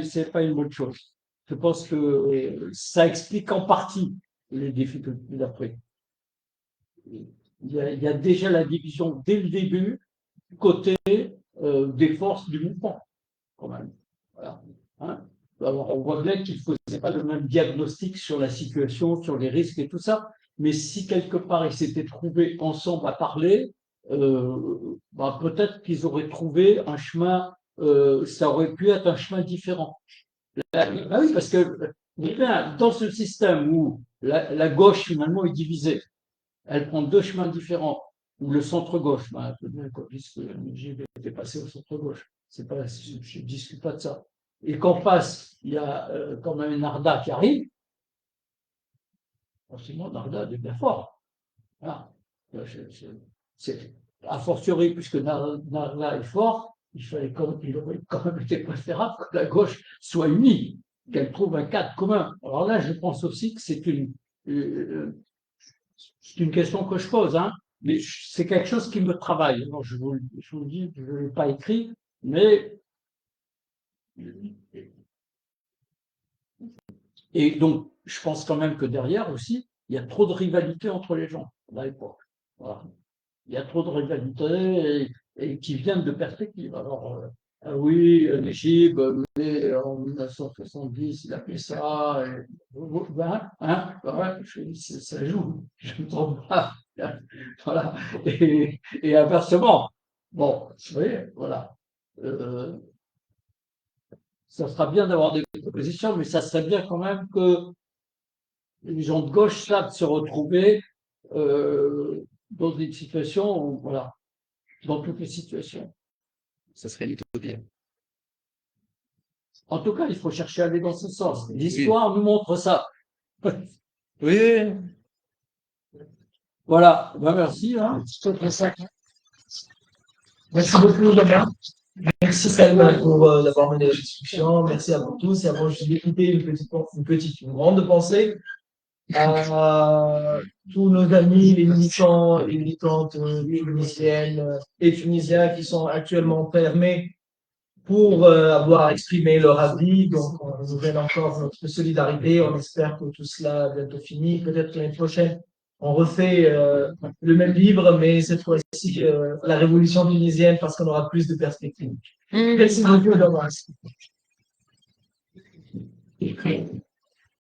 une bonne chose. Je pense que ça explique en partie les difficultés d'après. Il y a déjà la division dès le début du côté des forces du mouvement, quand même. Voilà. Hein. Alors, on voit bien qu'il ne faisait pas le même diagnostic sur la situation, sur les risques et tout ça, mais si quelque part ils s'étaient trouvés ensemble à parler, peut-être qu'ils auraient trouvé un chemin, ça aurait pu être un chemin différent. Ah oui, parce que dans ce système où la gauche finalement est divisée, elle prend deux chemins différents, ou le centre-gauche, puisque JB était passé au centre-gauche, c'est pas, je ne discute pas de ça. Et qu'en face, il y a quand même Narda qui arrive, forcément Narda est bien fort. Voilà. A fortiori, puisque Narda est fort, il aurait quand même été préférable que la gauche soit unie, qu'elle trouve un cadre commun. Alors là, je pense aussi que c'est une question que je pose, hein, mais c'est quelque chose qui me travaille. Alors, je vous le dis, je ne l'ai pas écrit, mais. Et donc, je pense quand même que derrière aussi, il y a trop de rivalité entre les gens à l'époque. Voilà. Il y a trop de rivalité et qui viennent de perspectives. Alors, oui, Najib, mais en 1970, il a fait ça. Ça joue, je ne me trompe pas. Voilà. Et inversement. Bon, vous voyez, voilà. Ça sera bien d'avoir des propositions, mais ça serait bien quand même que les gens de gauche savent se retrouver dans une situation où, voilà, dans toutes les situations. Ça serait l'utopie. En tout cas, il faut chercher à aller dans ce sens. L'histoire nous montre ça. Oui. Voilà, merci. Hein. Merci beaucoup, Damien. Merci Salma pour d'avoir mené la discussion. Merci à vous tous. Et avant, je vais écouter une grande pensée à tous nos amis, les militants et militantes tunisiennes et tunisiens qui sont actuellement fermés pour avoir exprimé leur avis. Donc, on nous donne encore notre solidarité. On espère que tout cela est bientôt fini. Peut-être l'année prochaine, on refait le même livre, mais cette fois-ci, la révolution tunisienne, parce qu'on aura plus de perspectives. Merci beaucoup, Thomas.